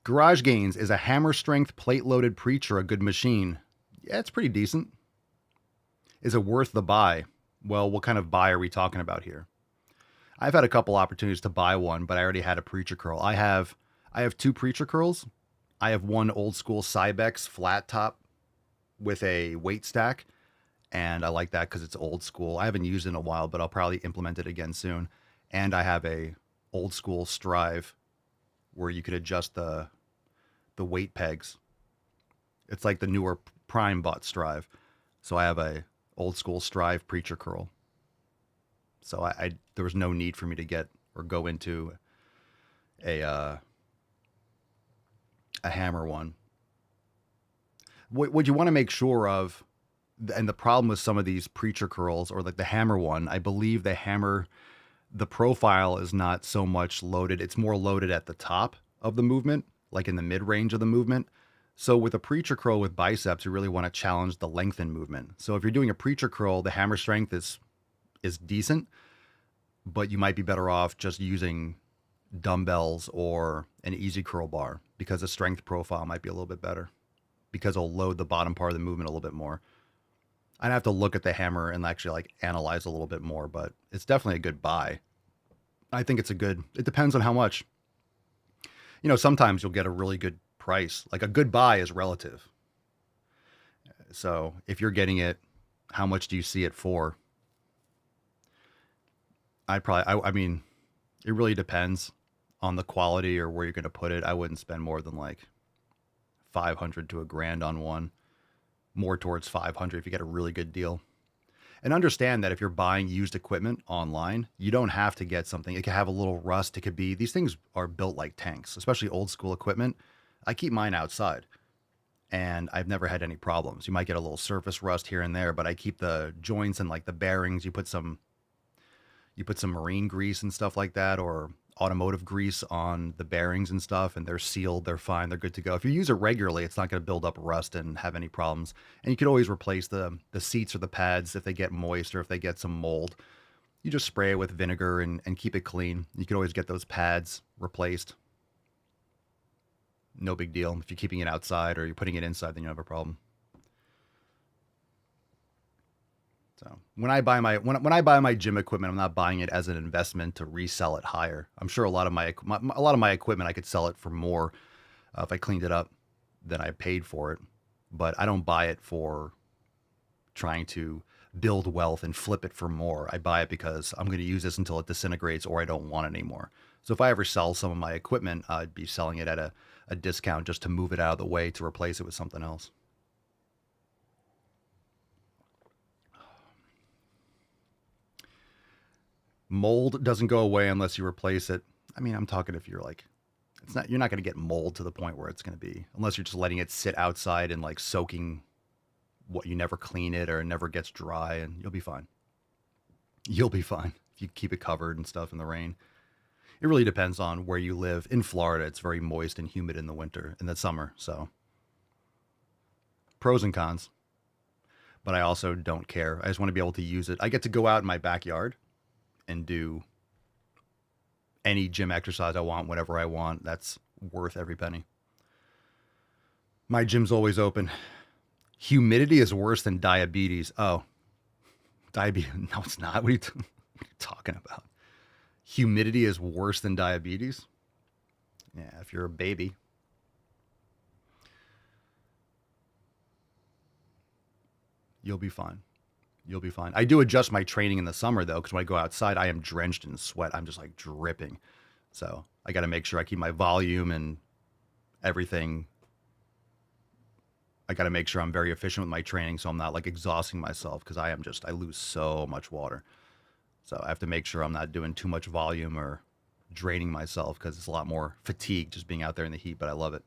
S3: Garage Gains, is a hammer strength plate loaded preacher a good machine? Yeah, it's pretty decent. Is it worth the buy? Well, what kind of buy are we talking about here? I've had a couple opportunities to buy one, but I already had a preacher curl. I have 2 preacher curls. I have one old school Cybex flat top with a weight stack, and I like that because it's old school. I haven't used it in a while, but I'll probably implement it again soon. And I have a old school Strive where you could adjust the weight pegs. It's like the newer Prime bot Strive. So I have a old school Strive preacher curl. So I there was no need for me to get or go into a hammer one. What you want to make sure of, and the problem with some of these preacher curls or like the hammer one, I believe the profile is not so much loaded. It's more loaded at the top of the movement, like in the mid range of the movement. So with a preacher curl with biceps, you really want to challenge the lengthen movement. So if you're doing a preacher curl, the hammer strength is decent, but you might be better off just using dumbbells or an easy curl bar because the strength profile might be a little bit better because it'll load the bottom part of the movement a little bit more. I'd have to look at the hammer and actually like analyze a little bit more, but it's definitely a good buy. I think it depends on how much. Sometimes you'll get a really good price. Like a good buy is relative. So if you're getting it, how much do you see it for? I mean, it really depends on the quality or where you're going to put it. I wouldn't spend more than like $500 to $1,000 on one. More towards $500 if you get a really good deal. And understand that if you're buying used equipment online, you don't have to get something. It could have a little rust. It could be, these things are built like tanks, especially old school equipment. I keep mine outside and I've never had any problems. You might get a little surface rust here and there, but I keep the joints and like the bearings. You put some marine grease and stuff like that, or automotive grease on the bearings and stuff, and they're sealed, they're fine, they're good to go. If you use it regularly, it's not going to build up rust and have any problems. And you could always replace the seats or the pads if they get moist or if they get some mold. You just spray it with vinegar and keep it clean. You could always get those pads replaced. No big deal. If you're keeping it outside or you're putting it inside, then you have a problem. So when I buy my gym equipment, I'm not buying it as an investment to resell it higher. I'm sure a lot of my equipment I could sell it for more if I cleaned it up than I paid for it. But I don't buy it for trying to build wealth and flip it for more. I buy it because I'm going to use this until it disintegrates or I don't want it anymore. So if I ever sell some of my equipment, I'd be selling it at a discount just to move it out of the way to replace it with something else. Mold doesn't go away unless you replace it. I mean, I'm talking if you're like, you're not going to get mold to the point where it's going to be, unless you're just letting it sit outside and like soaking what you never clean it or it never gets dry, and you'll be fine. You'll be fine if you keep it covered and stuff in the rain. It really depends on where you live. In Florida, it's very moist and humid in the winter, in the summer. So pros and cons. But I also don't care. I just want to be able to use it. I get to go out in my backyard and do any gym exercise I want, whatever I want. That's worth every penny. My gym's always open. Humidity is worse than diabetes. Oh, diabetes. No, it's not. What are you talking about? Humidity is worse than diabetes? Yeah, if you're a baby. You'll be fine. You'll be fine. I do adjust my training in the summer, though, because when I go outside, I am drenched in sweat. I'm just like dripping. So I got to make sure I keep my volume and everything. I got to make sure I'm very efficient with my training so I'm not like exhausting myself, because I lose so much water. So I have to make sure I'm not doing too much volume or draining myself, because it's a lot more fatigue just being out there in the heat, but I love it.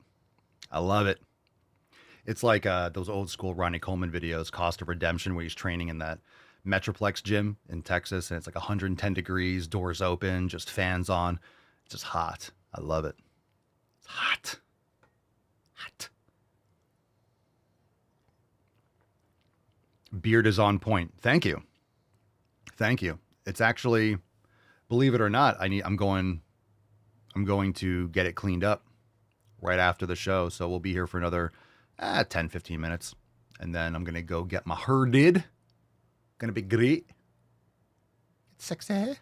S3: I love it. It's like those old school Ronnie Coleman videos, Cost of Redemption, where he's training in that Metroplex gym in Texas, and it's like 110 degrees, doors open, just fans on. It's just hot. I love it. It's hot. Hot. Beard is on point. Thank you. Thank you. It's actually, believe it or not, I'm going to get it cleaned up right after the show. So we'll be here for another 10, 15 minutes. And then I'm going to go get my hair did. Going to be great. It's sexy.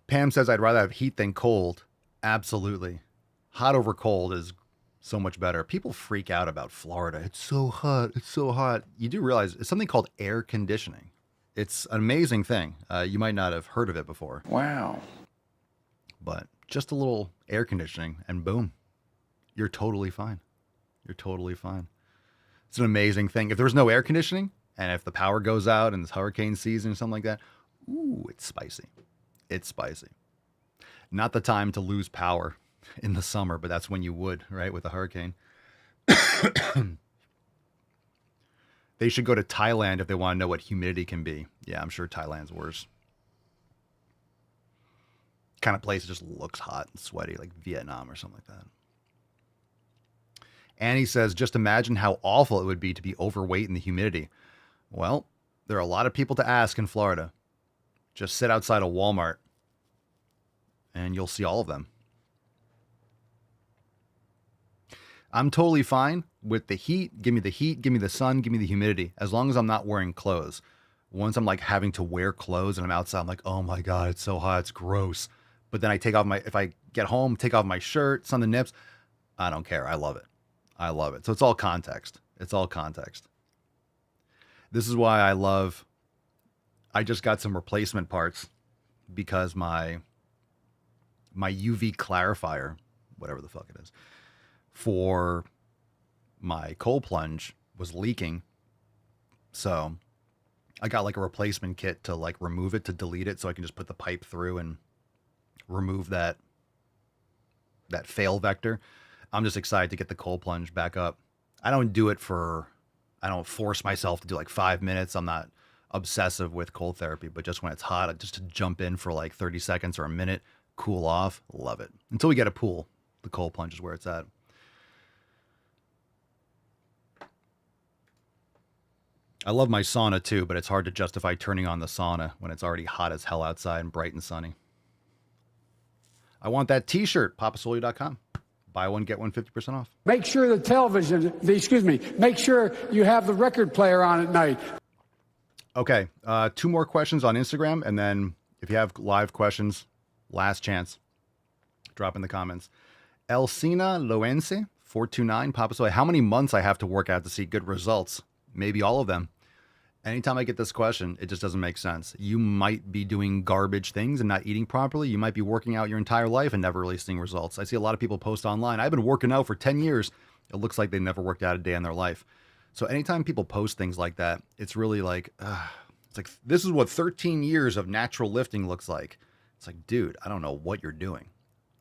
S3: Pam says, I'd rather have heat than cold. Absolutely. Hot over cold is so much better. People freak out about Florida. It's so hot. It's so hot. You do realize it's something called air conditioning. It's an amazing thing. You might not have heard of it before.
S6: Wow.
S3: But just a little air conditioning and boom, you're totally fine. You're totally fine. It's an amazing thing. If there's no air conditioning and if the power goes out in this hurricane season or something like that, ooh, it's spicy. It's spicy. Not the time to lose power in the summer, but that's when you would, right, with a hurricane. They should go to Thailand if they want to know what humidity can be. Yeah, I'm sure Thailand's worse. Kind of place that just looks hot and sweaty, like Vietnam or something like that. Annie says, just imagine how awful it would be to be overweight in the humidity. Well, there are a lot of people to ask in Florida. Just sit outside a Walmart and you'll see all of them. I'm totally fine with the heat. Give me the heat, give me the sun, give me the humidity, as long as I'm not wearing clothes. Once I'm like having to wear clothes and I'm outside, I'm like, oh my God, it's so hot, it's gross. But then I take off if I get home, take off my shirt, sun the nips, I don't care. I love it. I love it. So it's all context. It's all context. This is why I just got some replacement parts, because my UV clarifier, whatever the fuck it is, for my cold plunge was leaking. So I got like a replacement kit to like remove it, to delete it, so I can just put the pipe through and remove that fail vector. I'm just excited to get the cold plunge back up. I don't force myself to do like 5 minutes. I'm not obsessive with cold therapy, but just when it's hot, just to jump in for like 30 seconds or a minute, cool off, love it. Until we get a pool, the cold plunge is where it's at. I love my sauna too, but it's hard to justify turning on the sauna when it's already hot as hell outside and bright and sunny. I want that t-shirt, papasoli.com. Buy one, get one 50% off.
S7: Make sure make sure you have the record player on at night.
S3: Okay, 2 more questions on Instagram, and then if you have live questions, last chance, drop in the comments. Elsina Loense, 429, Papasoli, how many months I have to work out to see good results? Maybe all of them. Anytime I get this question, it just doesn't make sense. You might be doing garbage things and not eating properly. You might be working out your entire life and never really seeing results. I see a lot of people post online, I've been working out for 10 years. It looks like they never worked out a day in their life. So anytime people post things like that, it's really like, it's like, this is what 13 years of natural lifting looks like. It's like, dude, I don't know what you're doing.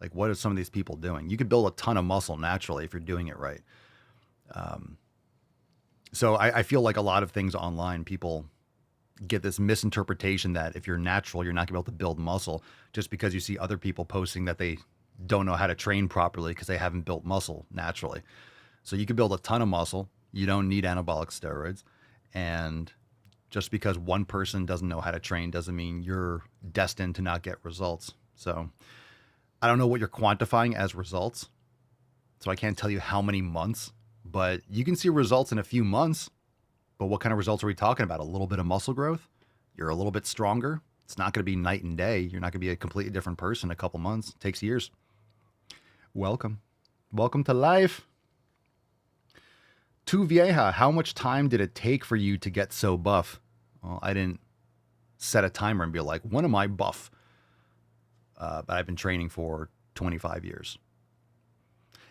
S3: Like, what are some of these people doing? You could build a ton of muscle naturally if you're doing it right. So I feel like a lot of things online, people get this misinterpretation that if you're natural, you're not gonna be able to build muscle just because you see other people posting that they don't know how to train properly because they haven't built muscle naturally. So you can build a ton of muscle. You don't need anabolic steroids. And just because one person doesn't know how to train doesn't mean you're destined to not get results. So I don't know what you're quantifying as results. So I can't tell you how many months, but you can see results in a few months. But what kind of results are we talking about? A little bit of muscle growth? You're a little bit stronger. It's not going to be night and day. You're not going to be a completely different person in a couple months. It takes years. Welcome. Welcome to life. Tu Vieja, how much time did it take for you to get so buff? Well, I didn't set a timer and be like, when am I buff? But I've been training for 25 years.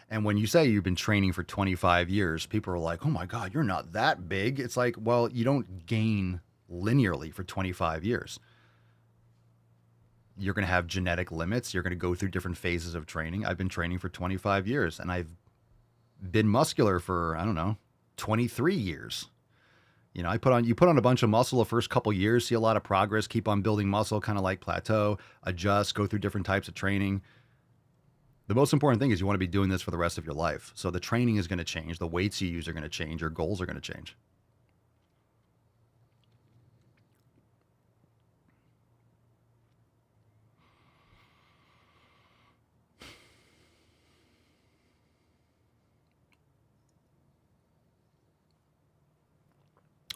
S3: And when you say you've been training for 25 years, people are like, oh my God, you're not that big. It's like, well, you don't gain linearly for 25 years. You're going to have genetic limits. You're going to go through different phases of training. I've been training for 25 years and I've been muscular for, I don't know, 23 years. You know, you put on a bunch of muscle the first couple years, see a lot of progress, keep on building muscle, kind of like plateau, adjust, go through different types of training. The most important thing is you want to be doing this for the rest of your life. So the training is going to change. The weights you use are going to change. Your goals are going to change.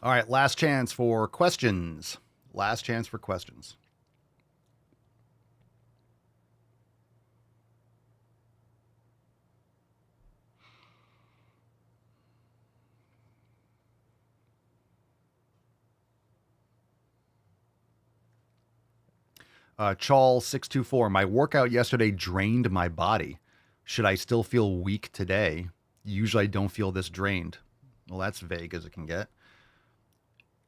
S3: All right, last chance for questions. Last chance for questions. Chawl624, my workout yesterday drained my body. Should I still feel weak today? Usually I don't feel this drained. Well, that's vague as it can get.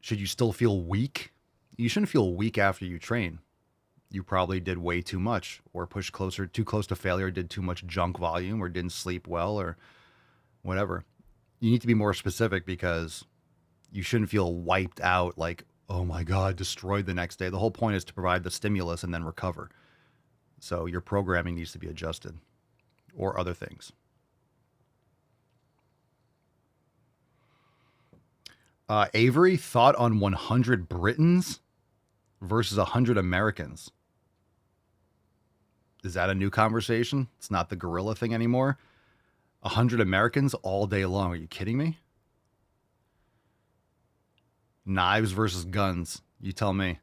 S3: Should you still feel weak? You shouldn't feel weak after you train. You probably did way too much or pushed too close to failure, did too much junk volume or didn't sleep well or whatever. You need to be more specific because you shouldn't feel wiped out like, oh my God, destroyed the next day. The whole point is to provide the stimulus and then recover. So your programming needs to be adjusted or other things. Avery, thought on 100 Britons versus 100 Americans. Is that a new conversation? It's not the gorilla thing anymore. 100 Americans all day long. Are you kidding me? Knives versus guns. You tell me.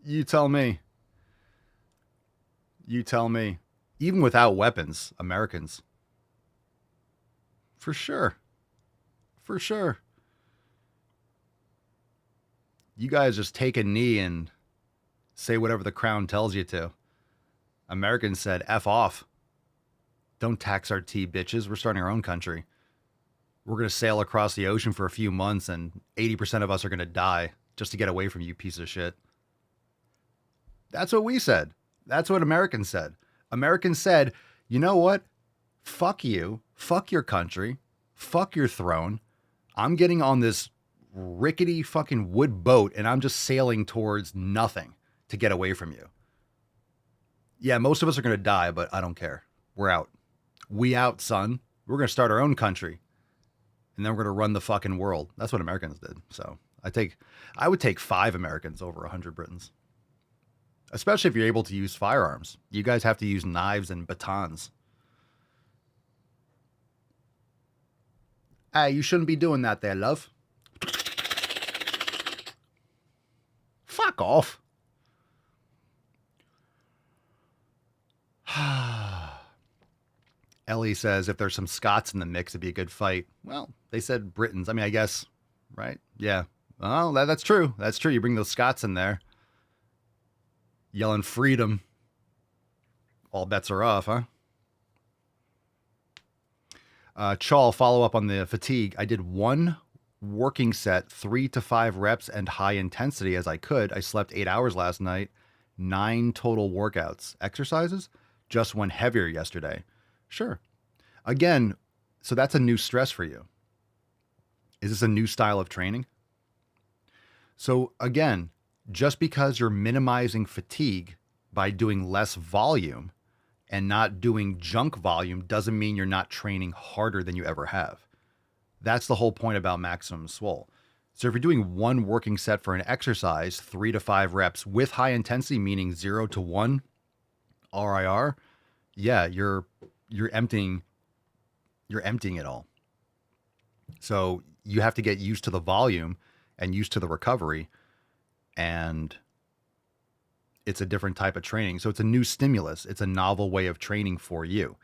S3: You tell me. You tell me. Even without weapons, Americans. For sure. For sure. You guys just take a knee and say whatever the crown tells you to. Americans said, F off. Don't tax our tea, bitches. We're starting our own country. We're going to sail across the ocean for a few months and 80% of us are going to die just to get away from you, piece of shit. That's what we said. That's what Americans said. Americans said, you know what? Fuck you. Fuck your country. Fuck your throne. I'm getting on this rickety fucking wood boat and I'm just sailing towards nothing to get away from you. Yeah, most of us are going to die, but I don't care. We're out. We out, son. We're going to start our own country. And then we're going to run the fucking world. That's what Americans did. So I would take 5 Americans over 100 Britons. Especially if you're able to use firearms. You guys have to use knives and batons. Hey, you shouldn't be doing that there, love. Fuck off. Ellie says, if there's some Scots in the mix, it'd be a good fight. Well, they said Britons. I mean, I guess, right? Yeah. Oh, that's true. That's true. You bring those Scots in there. Yelling freedom. All bets are off, huh? Chawl, follow up on the fatigue. I did one working set, 3 to 5 reps and high intensity as I could. I slept 8 hours last night, 9 total workouts. Exercises? Just went heavier yesterday. Sure. Again, So that's a new stress for you. Is this a new style of training? So again, just because you're minimizing fatigue by doing less volume and not doing junk volume doesn't mean you're not training harder than you ever have. That's the whole point about maximum swole. So if you're doing one working set for an exercise, 3 to 5 reps with high intensity, meaning 0 to 1 RIR, yeah, you're emptying it all. So you have to get used to the volume and used to the recovery, and it's a different type of training. So it's a new stimulus. It's a novel way of training for you.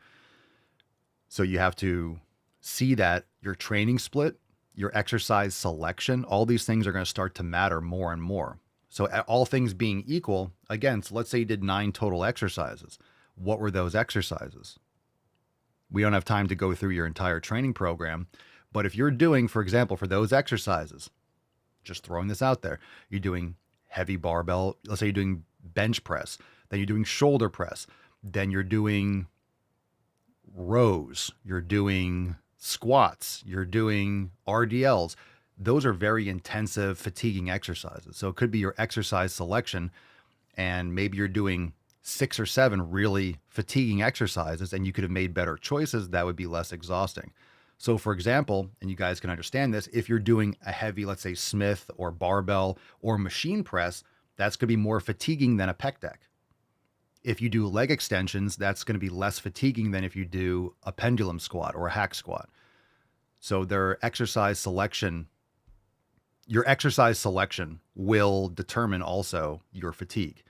S3: So you have to see that your training split, your exercise selection, all these things are going to start to matter more and more. So all things being equal, again, so let's say you did 9 total exercises. What were those exercises? We don't have time to go through your entire training program, but if you're doing, for example, for those exercises, just throwing this out there, you're doing heavy barbell, let's say you're doing bench press, then you're doing shoulder press, then you're doing rows, you're doing squats, you're doing RDLs. Those are very intensive, fatiguing exercises. So it could be your exercise selection, and maybe you're doing 6 or 7 really fatiguing exercises, and you could have made better choices that would be less exhausting. So for example, and you guys can understand this, if you're doing a heavy, let's say Smith or barbell or machine press, that's going to be more fatiguing than a pec deck. If you do leg extensions, that's going to be less fatiguing than if you do a pendulum squat or a hack squat. So their exercise selection, your exercise selection will determine also your fatigue.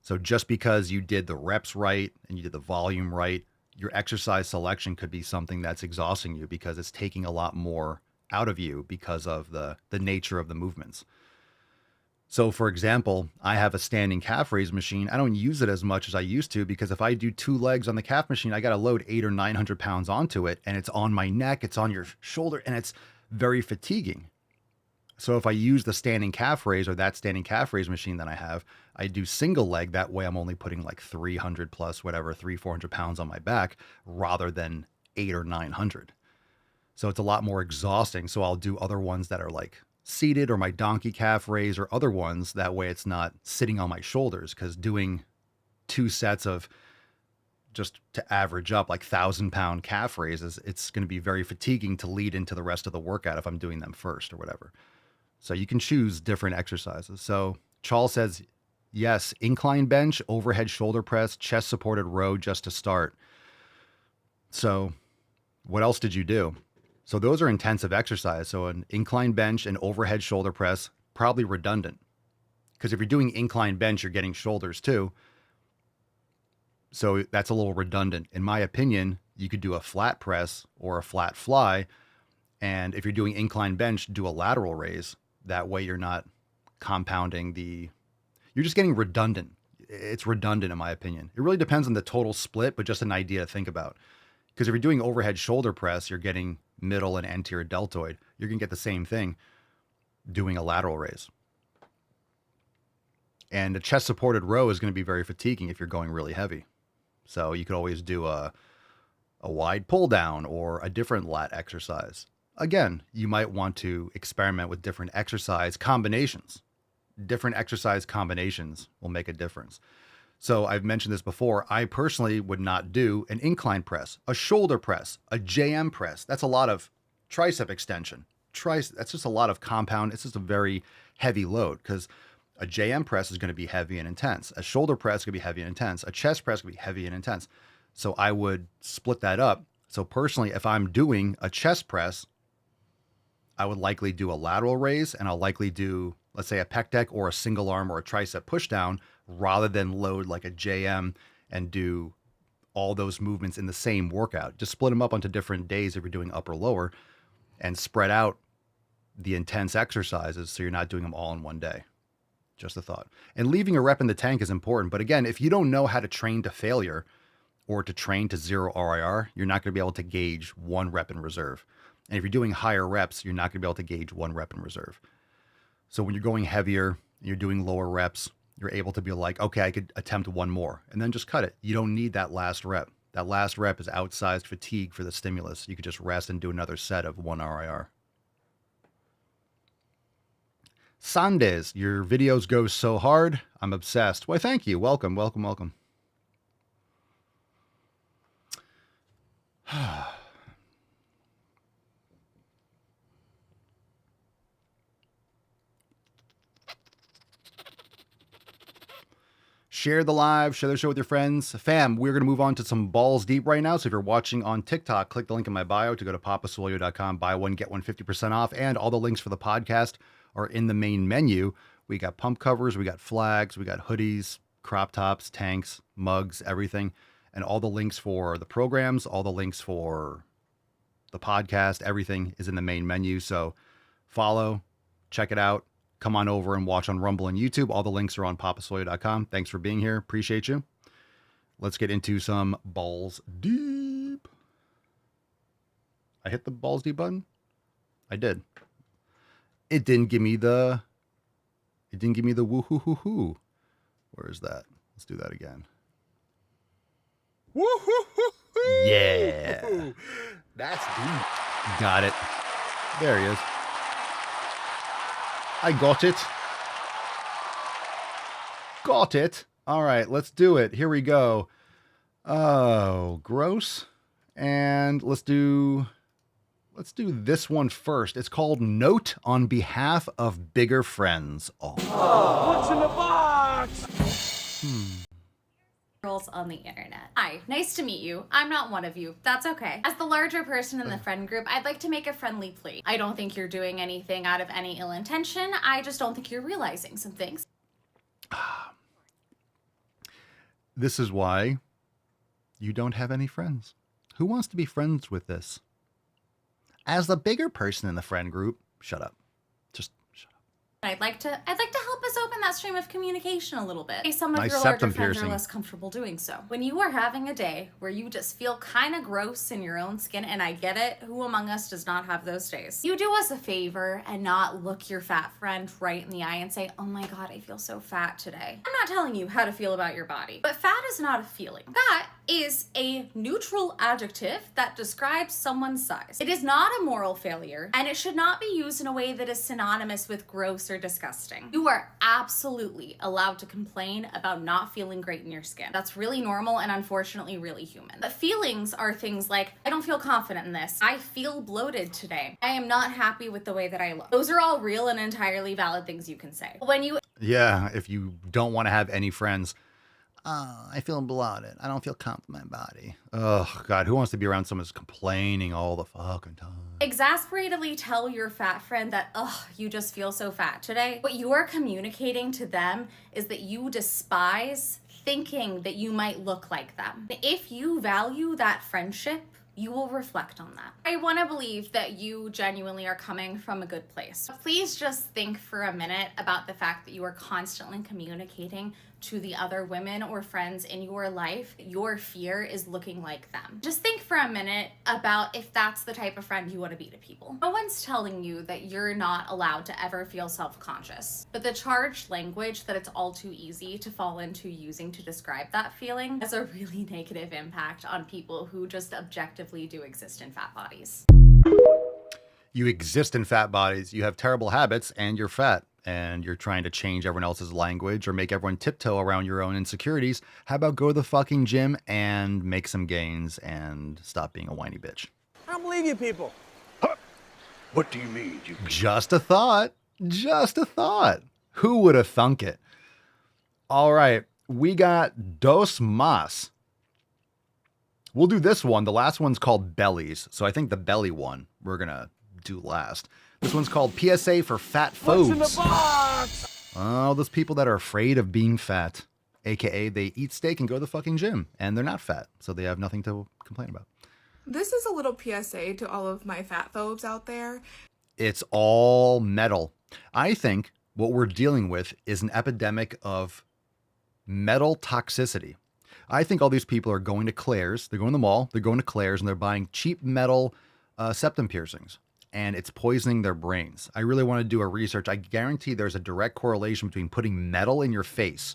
S3: So just because you did the reps right and you did the volume right, your exercise selection could be something that's exhausting you because it's taking a lot more out of you because of the nature of the movements. So for example, I have a standing calf raise machine. I don't use it as much as I used to because if I do 2 legs on the calf machine, I got to load 800 or 900 pounds onto it, and it's on my neck, it's on your shoulder, and it's very fatiguing. So if I use the standing calf raise or that standing calf raise machine that I have, I do single leg. That way I'm only putting like 300 plus whatever, 300-400 pounds on my back rather than 800 or 900. So it's a lot more exhausting. So I'll do other ones that are like seated or my donkey calf raise or other ones. That way it's not sitting on my shoulders, because doing 2 sets of just to average up like 1,000-pound calf raises, it's going to be very fatiguing to lead into the rest of the workout if I'm doing them first or whatever. So you can choose different exercises. So Charles says, yes, incline bench, overhead shoulder press, chest supported row just to start. So what else did you do? So those are intensive exercise. So an incline bench and overhead shoulder press, probably redundant. Because if you're doing incline bench, you're getting shoulders too. So that's a little redundant. In my opinion, you could do a flat press or a flat fly. And if you're doing incline bench, do a lateral raise. That way you're not compounding you're just getting redundant. It's redundant in my opinion. It really depends on the total split, but just an idea to think about. Because if you're doing overhead shoulder press, you're getting middle and anterior deltoid. You're going to get the same thing doing a lateral raise. And a chest supported row is going to be very fatiguing if you're going really heavy. So you could always do a wide pull down or a different lat exercise. Again, you might want to experiment with different exercise combinations. Different exercise combinations will make a difference. So I've mentioned this before. I personally would not do an incline press, a shoulder press, a JM press. That's a lot of tricep extension. That's just a lot of compound. It's just a very heavy load, because a JM press is going to be heavy and intense. A shoulder press could be heavy and intense. A chest press could be heavy and intense. So I would split that up. So personally, if I'm doing a chest press, I would likely do a lateral raise, and I'll likely do, let's say, a pec deck or a single arm or a tricep push down, rather than load like a JM and do all those movements in the same workout. Just split them up onto different days if you're doing upper lower, and spread out the intense exercises so you're not doing them all in one day. Just a thought. And leaving a rep in the tank is important. But again, if you don't know how to train to failure or to train to 0 RIR, you're not going to be able to gauge 1 rep in reserve. And if you're doing higher reps, you're not going to be able to gauge 1 rep in reserve. So when you're going heavier and you're doing lower reps, you're able to be like, okay, I could attempt 1 more and then just cut it. You don't need that last rep. That last rep is outsized fatigue for the stimulus. You could just rest and do another set of 1 RIR. Sandes, your videos go so hard. I'm obsessed. Why, thank you. Welcome, welcome, welcome. Share the live, share the show with your friends. Fam, we're going to move on to some balls deep right now. So if you're watching on TikTok, click the link in my bio to go to papaswolio.com, buy one, get one 50% off. And all the links for the podcast are in the main menu. We got pump covers, we got flags, we got hoodies, crop tops, tanks, mugs, everything. And all the links for the programs, all the links for the podcast, everything is in the main menu. So follow, check it out. Come on over and watch on Rumble and YouTube. All the links are on papaswolio.com. Thanks for being here. Appreciate you. Let's get into some balls deep. I hit the balls deep button. I did. It didn't give me the woo-hoo-hoo-hoo. Where is that? Let's do that again. Woo-hoo-hoo-hoo. Yeah.
S8: That's deep.
S3: Got it. There he is. I got it. Got it. All right, let's do it. Here we go. Oh, gross. And let's do this one first. It's called Note on Behalf of Bigger Friends. Oh.
S9: What's in the box?
S10: Girls on the internet. Hi, nice to meet you. I'm not one of you. That's okay. As the larger person in the friend group, I'd like to make a friendly plea. I don't think you're doing anything out of any ill intention. I just don't think you're realizing some things.
S3: This is why you don't have any friends. Who wants to be friends with this? As the bigger person in the friend group, shut up. Just shut up.
S10: I'd like to help us open that stream of communication a little bit. Some of
S3: Nice
S10: your larger
S3: septum
S10: friends
S3: piercing.
S10: are less comfortable doing so. When you are having a day where you just feel kind of gross in your own skin, and I get it, who among us does not have those days? You do us a favor and not look your fat friend right in the eye and say, oh my god, I feel so fat today. I'm not telling you how to feel about your body, but fat is not a feeling. Fat is a neutral adjective that describes someone's size. It is not a moral failure, and it should not be used in a way that is synonymous with gross or disgusting. You are absolutely allowed to complain about not feeling great in your skin. That's really normal and unfortunately really human. But feelings are things like, I don't feel confident in this. I feel bloated today. I am not happy with the way that I look. Those are all real and entirely valid things you can say. When you
S3: Yeah, if you don't want to have any friends. I feel bloated. I don't feel confident in my body. Oh, God, who wants to be around someone who's complaining all the fucking time?
S10: exasperatedly tell your fat friend that, oh, you just feel so fat today, what you are communicating to them is that you despise thinking that you might look like them. If you value that friendship, you will reflect on that. I want to believe that you genuinely are coming from a good place. Please just think for a minute about the fact that you are constantly communicating to the other women or friends in your life, your fear is looking like them. Just think for a minute about if that's the type of friend you want to be to people. No one's telling you that you're not allowed to ever feel self-conscious, but the charged language that it's all too easy to fall into using to describe that feeling has a really negative impact on people who just objectively do exist in fat bodies.
S3: You exist in fat bodies, you have terrible habits, and you're fat. And you're trying to change everyone else's language or make everyone tiptoe around your own insecurities. How about go to the fucking gym and make some gains and stop being a whiny bitch?
S9: I don't believe you people.
S6: What do you mean?
S3: Just a thought. Just a thought. Who would have thunk it? All right. We got Dos Mas. We'll do this one. The last one's called Bellies. So I think the belly one we're going to do last. This one's called PSA for Fat Phobes.
S9: What's in the box?
S3: Oh, those people that are afraid of being fat, aka they eat steak and go to the fucking gym, and they're not fat, so they have nothing to complain about.
S11: This is a little PSA to all of my fat phobes out there.
S3: It's all metal. I think what we're dealing with is an epidemic of metal toxicity. I think all these people are going to Claire's, they're going to the mall, they're going to Claire's, and they're buying cheap metal septum piercings. And it's poisoning their brains. I really want to do a research. I guarantee there's a direct correlation between putting metal in your face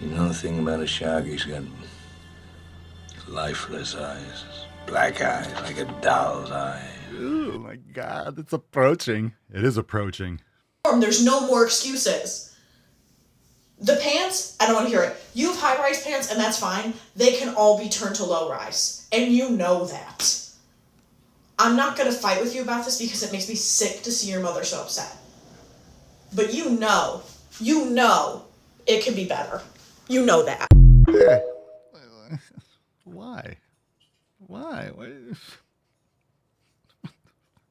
S6: You know the thing about a shark? He's got lifeless eyes, black eyes like a doll's eye.
S3: Oh my God, it's approaching. It is approaching.
S12: There's no more excuses. The pants, I don't want to hear it. You have high-rise pants, and that's fine. They can all be turned to low-rise, and you know that. I'm not going to fight with you about this because it makes me sick to see your mother so upset. But you know it can be better. You know that.
S3: Why? Why?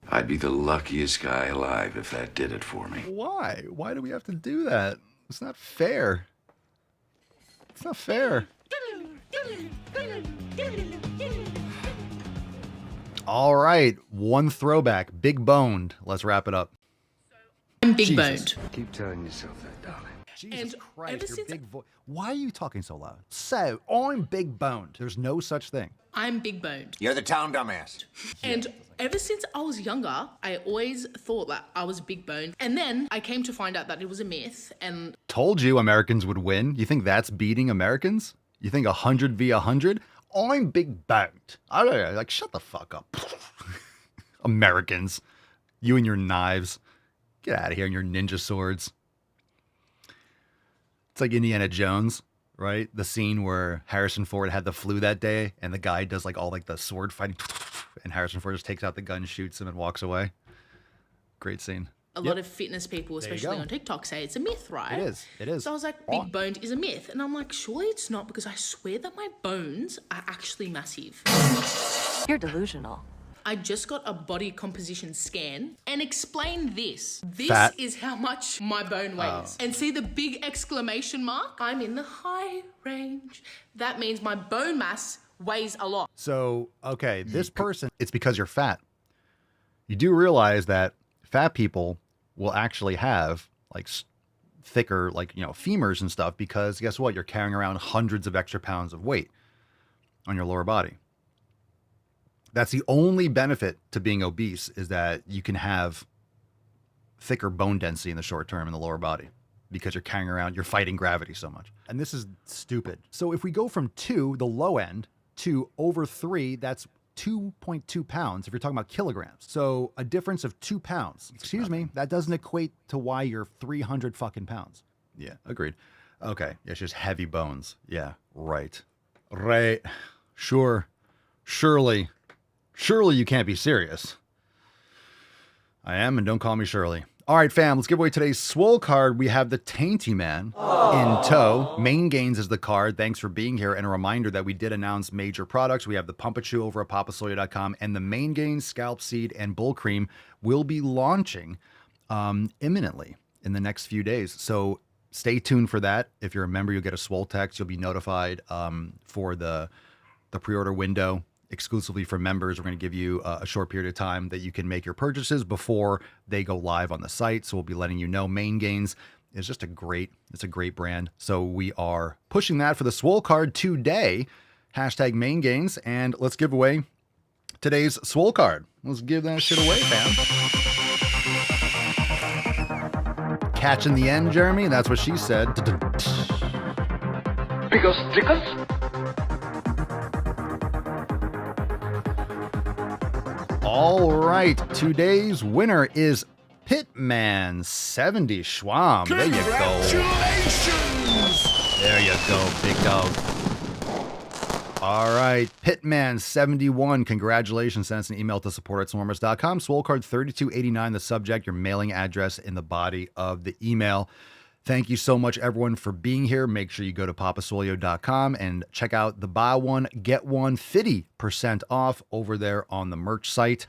S13: I'd be the luckiest guy alive if that did it for me.
S3: Why? Why do we have to do that? It's not fair. It's not fair. All right, one throwback, big boned. Let's wrap it up.
S14: I'm big boned.
S13: Keep telling yourself that, darling.
S3: Jesus Christ, your big voice. Why are you talking so loud? So, I'm big boned. There's no such thing.
S14: I'm big boned.
S15: You're the town dumbass.
S14: And ever since I was younger, I always thought that I was big boned. And then I came to find out that it was a myth. And
S3: told you Americans would win. You think that's beating Americans? You think 100 v 100? I'm big boned. I don't know, like, shut the fuck up. Americans. You and your knives. Get out of here and your ninja swords. It's like Indiana Jones, right? The scene where Harrison Ford had the flu that day and the guy does like all like the sword fighting and Harrison Ford just takes out the gun, shoots him and walks away. Great scene.
S14: A lot of fitness people, especially on TikTok, say it's a myth, right?
S3: It is. It is.
S14: So I was like, big boned is a myth. And I'm like, surely it's not, because I swear that my bones are actually massive.
S16: You're delusional.
S14: I just got a body composition scan and explain this. This
S3: Fat.
S14: is how much my bone weighs. And see the big exclamation mark? I'm in the high range. That means my bone mass weighs a lot.
S3: So, okay, this person, it's because you're fat. You do realize that fat people will actually have like thicker, like, femurs and stuff, because guess what? You're carrying around hundreds of extra pounds of weight on your lower body. That's the only benefit to being obese, is that you can have thicker bone density in the short term in the lower body because you're carrying around, you're fighting gravity so much. And this is stupid. So if we go from 2, the low end, to over 3, that's 2.2 pounds if you're talking about kilograms. So a difference of 2 pounds. Excuse me, that doesn't equate to why you're 300 fucking pounds. Yeah, agreed. Okay, it's just heavy bones. Yeah, right. Right. Sure. Surely you can't be serious. I am, and don't call me Shirley. All right, fam, let's give away today's Swole card. We have the Tainty Man in tow. Main Gains is the card. Thanks for being here. And a reminder that we did announce major products. We have the Pumpachew over at papasoya.com, and the Main Gains Scalp Seed and Bull Cream will be launching imminently in the next few days. So stay tuned for that. If you're a member, you'll get a Swole text. You'll be notified for the pre-order window. Exclusively for members, we're going to give you a short period of time that you can make your purchases before they go live on the site. So we'll be letting you know. Main Gains is just a great brand. So we are pushing that for the Swole card today. Hashtag Main Gains. And let's give away today's Swole card. Let's give that shit away, fam. Catch in the end, Jeremy. That's what she said.
S17: Because stickers?
S3: All right, today's winner is Pitman 70 Schwam. There you go. There you go, big dog. All right, Pitman 71. Congratulations. Send us an email to support@swolenormous.com. Swole card 3289, the subject, your mailing address in the body of the email. Thank you so much, everyone, for being here. Make sure you go to papasolio.com and check out the buy one, get one 50% off over there on the merch site.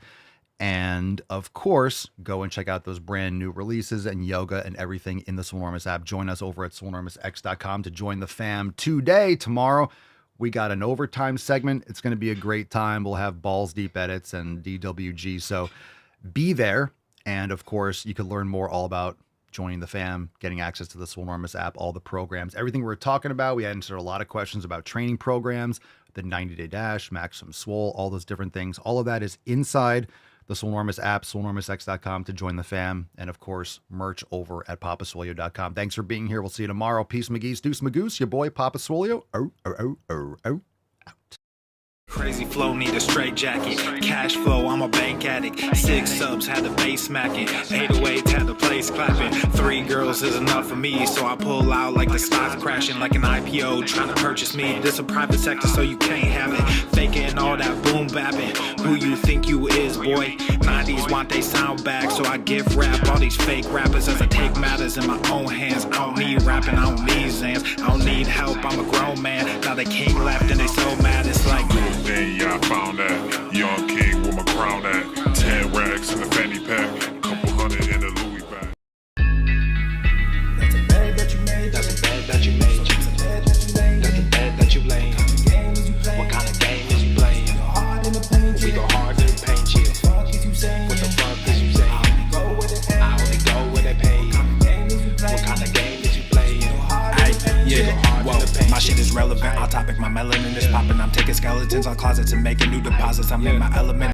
S3: And of course, go and check out those brand new releases and yoga and everything in the Swolenormous app. Join us over at swolenormousx.com to join the fam today. Tomorrow, we got an overtime segment. It's going to be a great time. We'll have balls deep edits and DWG. So be there. And of course, you can learn more all about joining the fam, getting access to the Swolenormous app, all the programs, everything we're talking about. We answered a lot of questions about training programs, the 90-day dash, maximum swole, all those different things. All of that is inside the Swolenormous app, swolenormousx.com to join the fam, and of course, merch over at papaswolio.com. Thanks for being here. We'll see you tomorrow. Peace, McGee's, Deuce Magoose, your boy, Papa Swolio. Out.
S2: Crazy flow, need a straight jacket. Cash flow, I'm a bank addict. 6 subs, had the bass smacking. 808, had the place clapping. 3 girls is enough for me, so I pull out like the stock crashing. Like an IPO, trying to purchase me. This a private sector, so you can't have it. Faking all that boom bapping. Who you think you is, boy? 90s want they sound back, so I give rap all these fake rappers as I take matters in my own hands. I don't need rapping, I don't need Zans. I don't need help, I'm a grown man. Now they king left and they so mad, it's like...
S1: Then yeah, I found that young king with my crown at 10 racks in the fanny pack, couple hundred in the Louis bag.
S2: That's a bed that you made. That's a bed that you made. That's a bed that you laid. That's the bed that you laid. What kind of game is you playing? We go hard in the paint, yeah. What the fuck is you saying? I only go where they pay. What kind of game is you playing? Yeah, whoa, my shit is relevant. Off topic, my melanin is popping. I'm taking skeletons on closets and making new deposits. I'm in my element.